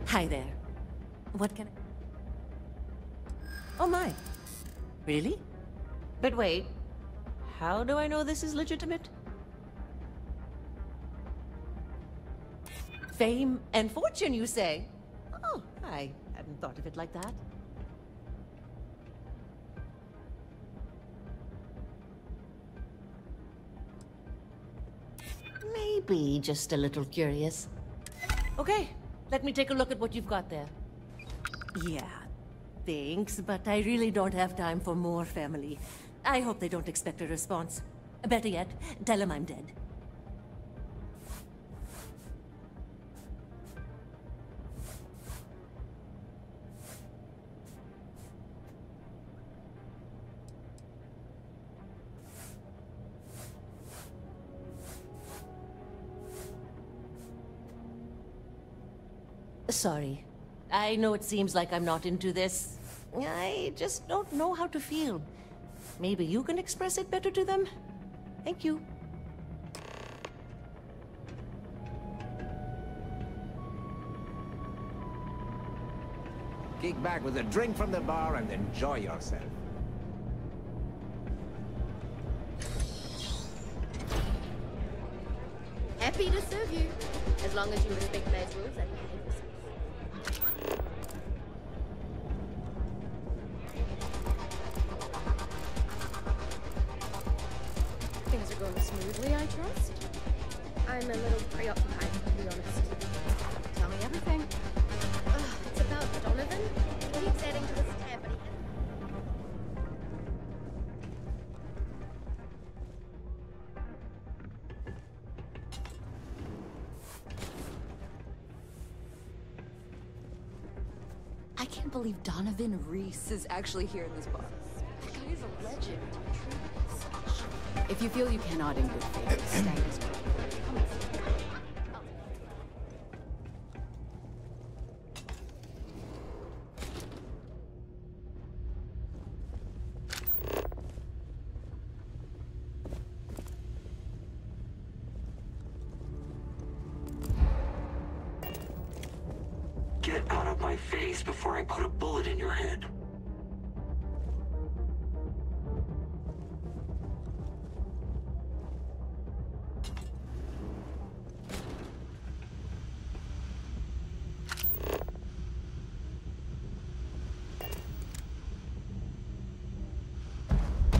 [SPEAKER 1] Hi there. What can I... Oh my. Really? But wait. How do I know this is legitimate? Fame and fortune, you say? Oh, I hadn't thought of it like that. Maybe just a little curious. Okay, let me take a look at what you've got there. Yeah, thanks, but I really don't have time for more family. I hope they don't expect a response. Better yet, tell them I'm dead. Sorry. I know it seems like I'm not into this. I just don't know how to feel. Maybe you can express it better to them? Thank you.
[SPEAKER 13] Kick back with a drink from the bar and enjoy yourself.
[SPEAKER 19] Happy to serve you, as long as you respect those rules and behave Smoothly, I trust? I'm a little preoccupied, to be honest.
[SPEAKER 21] Tell me everything.
[SPEAKER 19] It's about Donovan. He keeps adding to the tab, but he
[SPEAKER 21] I can't believe Donovan Reese is actually here in this bar. That guy is a legend. If you feel you cannot in good faith, stay as well.
[SPEAKER 3] Get out of my face before I put a bullet in your head.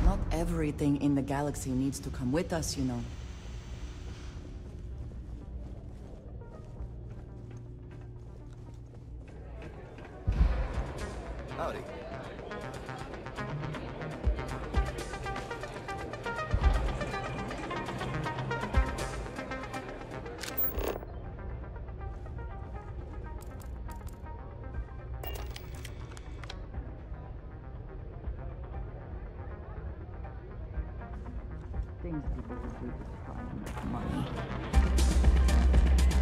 [SPEAKER 7] Not everything in the galaxy needs to come with us, you know.
[SPEAKER 9] Howdy.
[SPEAKER 7] Things people will do to try and make money.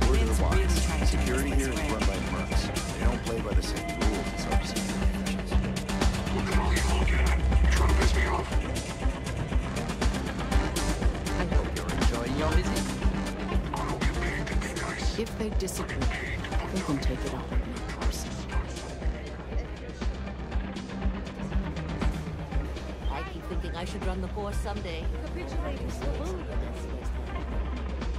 [SPEAKER 9] Word of the wise. Security here is run by mercs. They don't play by the same rules as our security officials.
[SPEAKER 3] Look at all you look at. You're trying to piss me off.
[SPEAKER 7] I hope you're enjoying your visit.
[SPEAKER 3] I hope you paid to be nice.
[SPEAKER 21] If they disagree, they can take it up with me personally.
[SPEAKER 1] I keep thinking I should run the course someday.
[SPEAKER 19] capitulating slowly.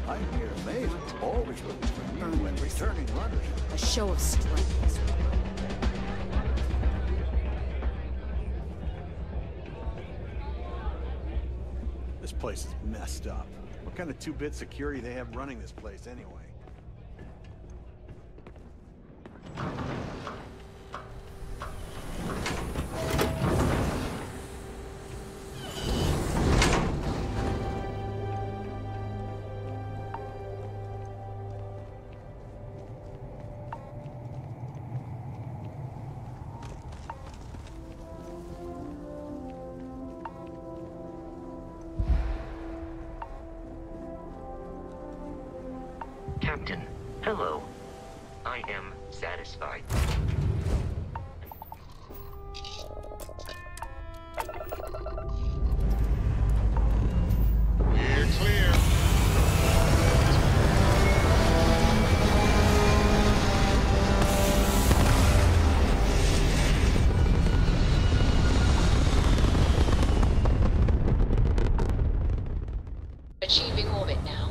[SPEAKER 9] I'm here amazed. Always looking for new and returning runners.
[SPEAKER 21] A show of strength.
[SPEAKER 9] This place is messed up. What kind of two-bit security they have running this place anyway?
[SPEAKER 3] Captain, hello. I am satisfied.
[SPEAKER 22] We're clear.
[SPEAKER 10] Achieving orbit now.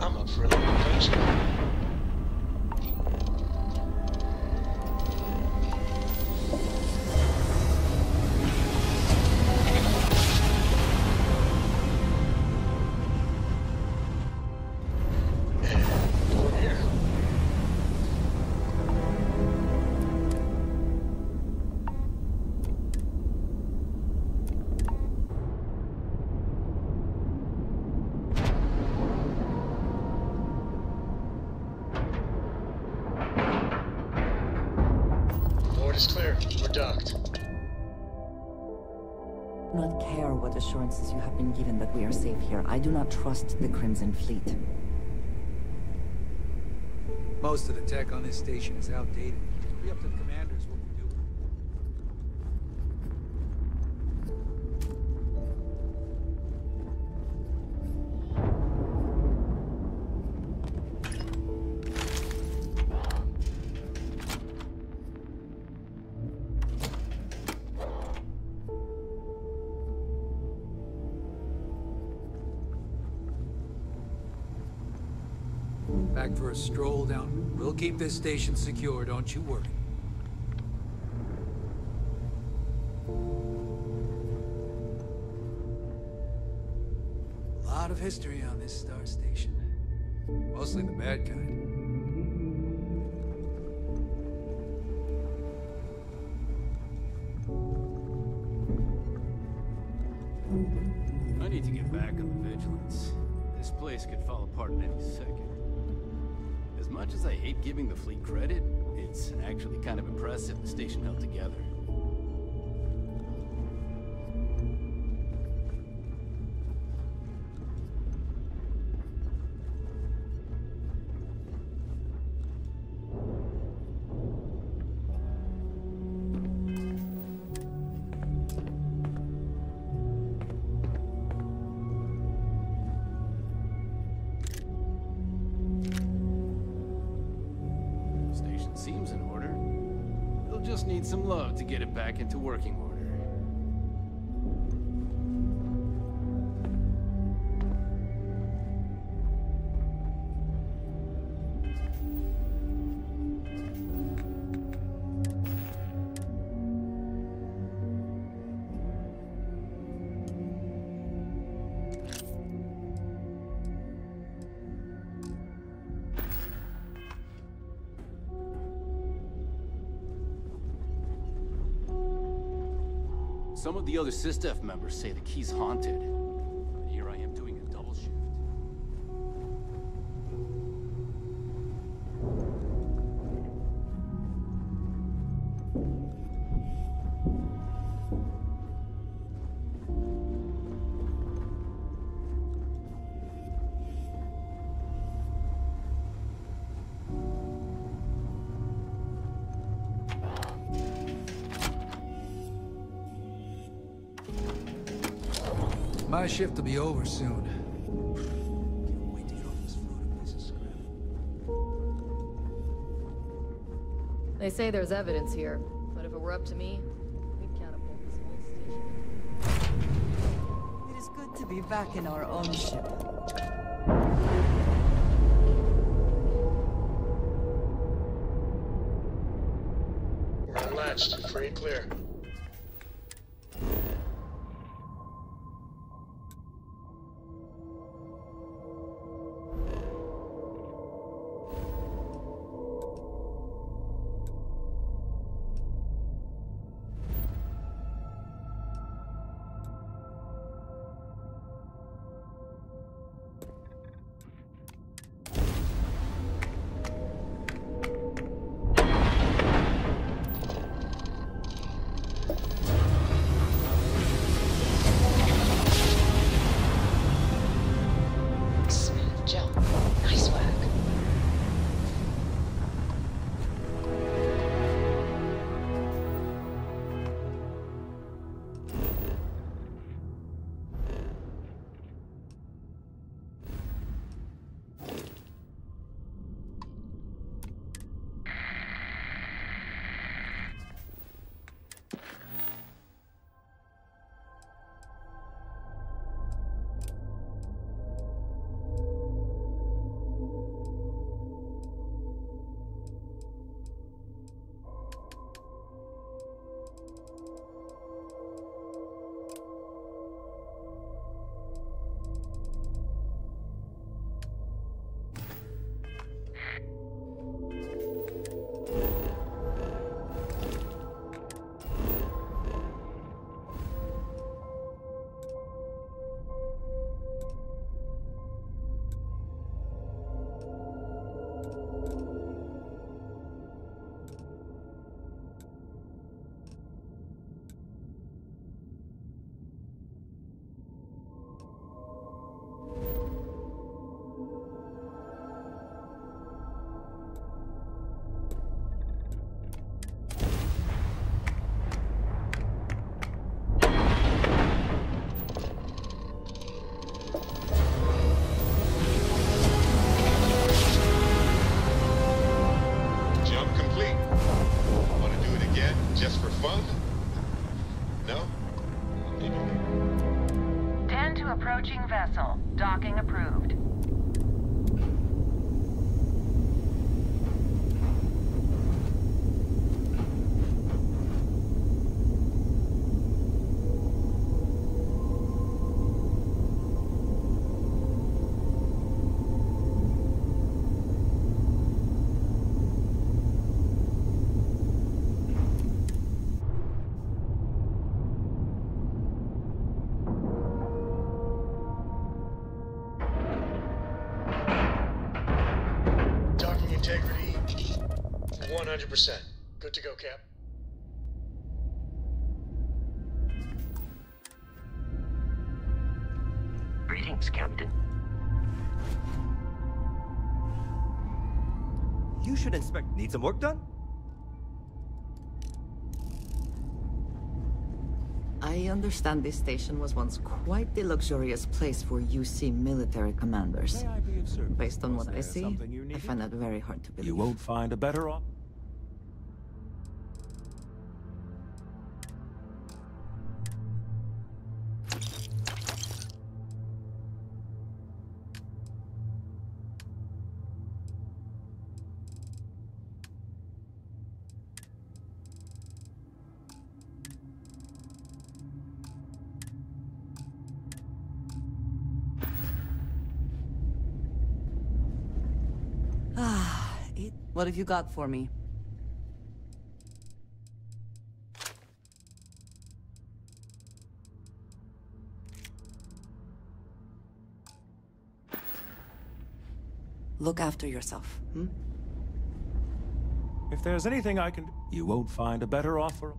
[SPEAKER 22] I'm up for a little adventure.
[SPEAKER 4] Skies clear. We're docked.
[SPEAKER 7] I do not care what assurances you have been given that we are safe here. I do not trust the Crimson Fleet.
[SPEAKER 5] Most of the tech on this station is outdated. It'll be up to the commanders what we do. Back for a stroll down. We'll keep this station secure, don't you worry. A lot of history on this star station. Mostly the bad kind.
[SPEAKER 16] I need to get back on the vigilance. This place could fall apart at any second. As much as I hate giving the fleet credit, it's actually kind of impressive the station held together. Seems in order. They'll just need some love to get it back into working order. Some of the other SysDef members say the key's haunted. And here I am doing a double shift.
[SPEAKER 5] My shift will be over soon. Can't wait to get off this floating piece of scrap.
[SPEAKER 6] They say there's evidence here, but if it were up to me, we'd catapult this whole station.
[SPEAKER 7] It is good to be back in our own ship.
[SPEAKER 4] We're unlatched. Free and clear. integrity, 100%. Good to go, Cap.
[SPEAKER 14] Greetings, Captain.
[SPEAKER 8] You should inspect. Need some work done?
[SPEAKER 7] I understand this station was once quite the luxurious place for UC military commanders. Based on what I see, I find that very hard to believe.
[SPEAKER 9] You won't find a better op.
[SPEAKER 7] What have you got for me? Look after yourself, hmm?
[SPEAKER 9] If there's anything I can do, you won't find a better offer.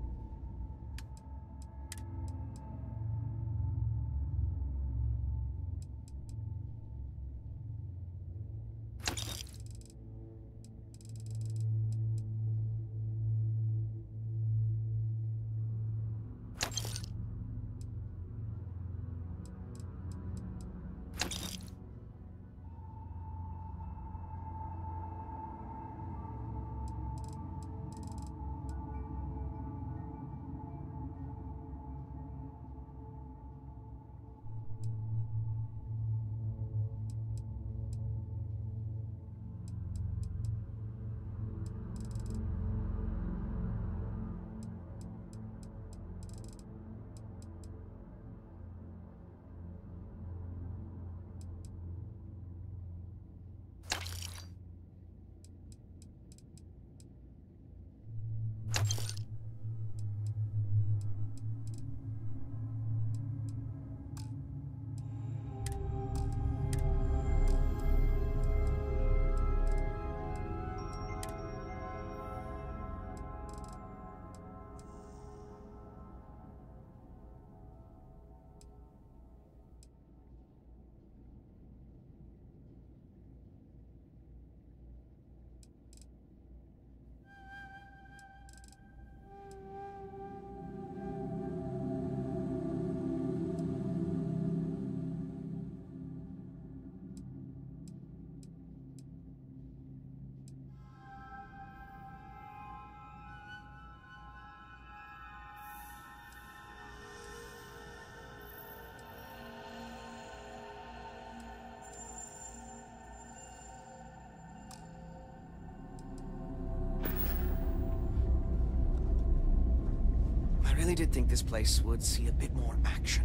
[SPEAKER 8] I really did think this place would see a bit more action.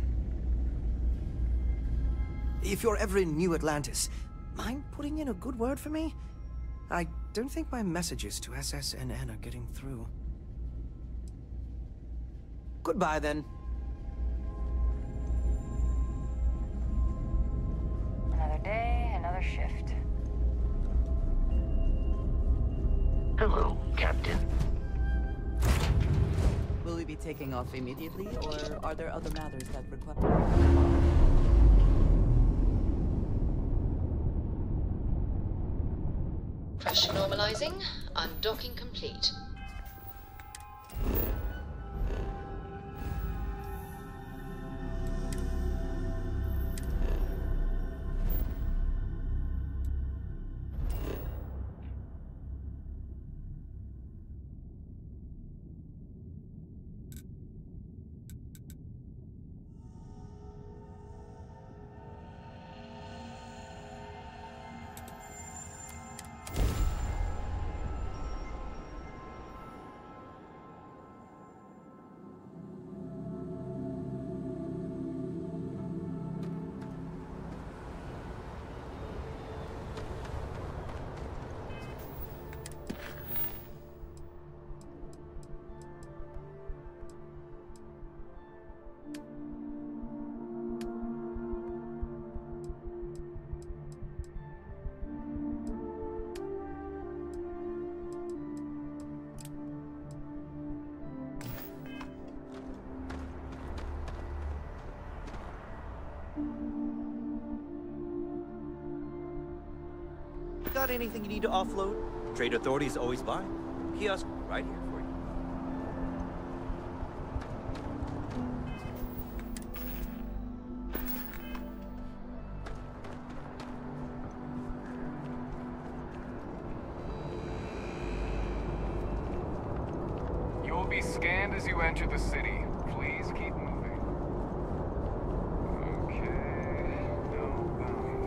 [SPEAKER 8] If you're ever in New Atlantis, mind putting in a good word for me? I don't think my messages to SSNN are getting through. Goodbye, then.
[SPEAKER 14] Another day, another shift. Hello, Captain.
[SPEAKER 7] Will we be taking off immediately, or are there other matters that require...
[SPEAKER 19] Pressure normalizing. Undocking complete.
[SPEAKER 11] Got anything you need to offload? Trade authorities always buy. Kiosk right here for you.
[SPEAKER 12] You'll be scanned as you enter the city. Please keep moving. Okay, no bowing.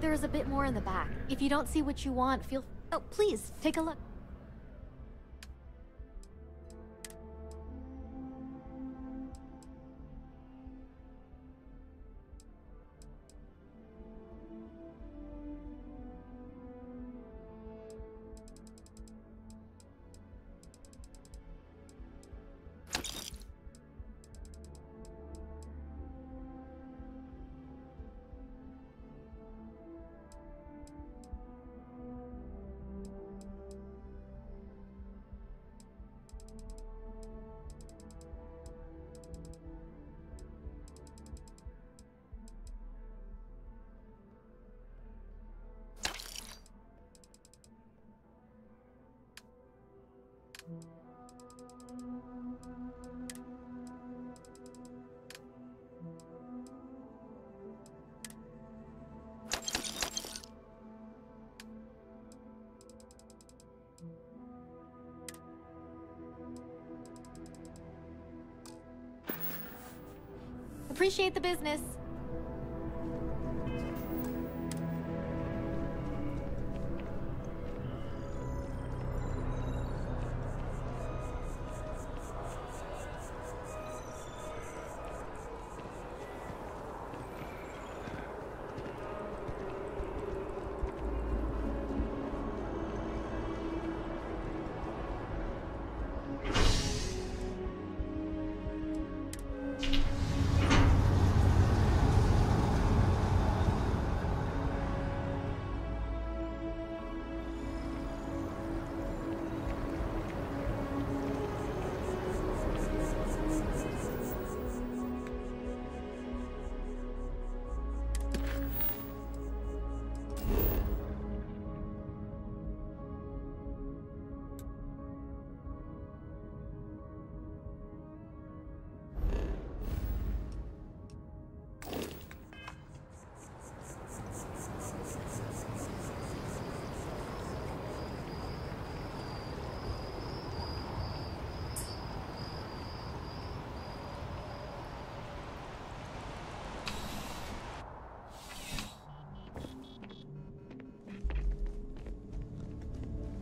[SPEAKER 20] There's a bit more in the back. If you don't see what you want, feel... Oh, please, take a look. Appreciate the business.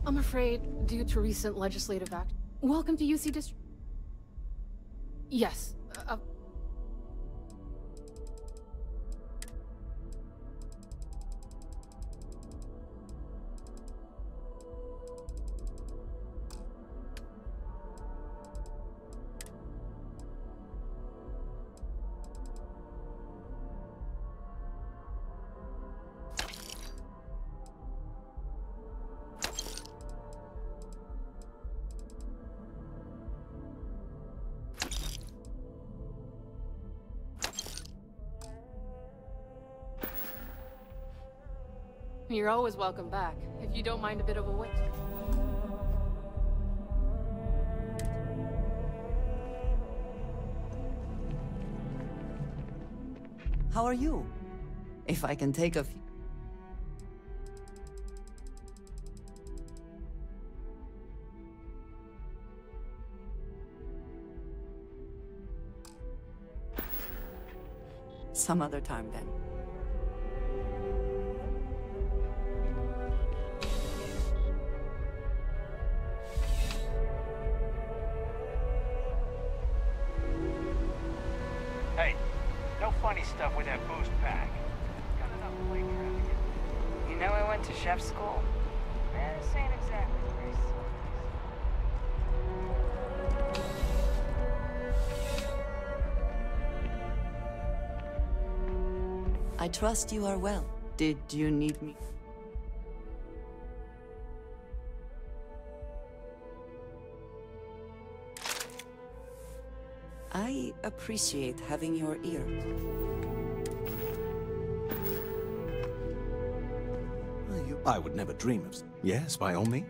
[SPEAKER 24] I'm afraid, due to recent legislative act... Welcome to UC District... Yes. You're always welcome back, if you don't mind a bit of a wait.
[SPEAKER 7] How are you? If I can take a few... Some other time then.
[SPEAKER 25] Hey, no funny stuff with that boost pack. Got enough plane traffic.
[SPEAKER 14] You know I went to chef school.
[SPEAKER 25] This ain't exactly very
[SPEAKER 7] I trust you are well. Did you need me? I appreciate having your ear.
[SPEAKER 9] I would never dream of... Yes, by all means.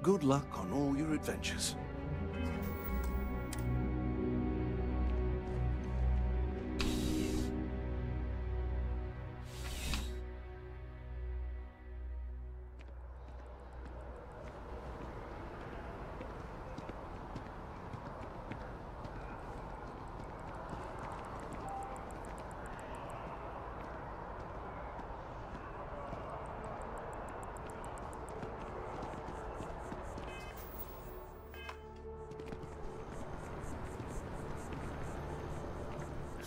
[SPEAKER 9] Good luck on all your adventures.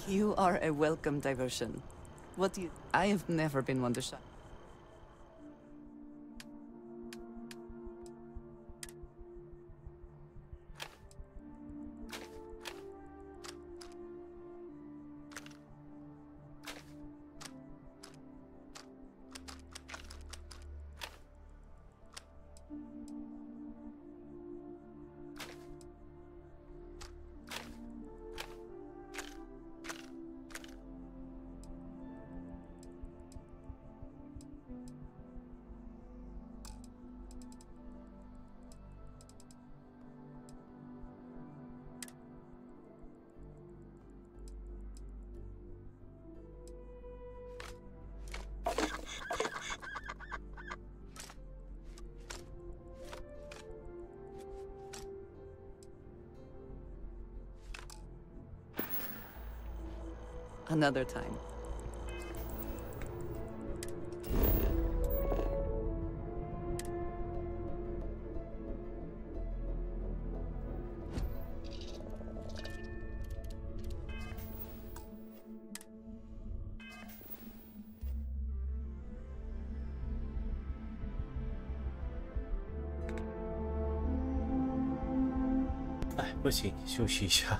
[SPEAKER 7] You are a welcome diversion. What do you... I have never been one to shy. Another time.
[SPEAKER 2] 哎，不行，休息一下。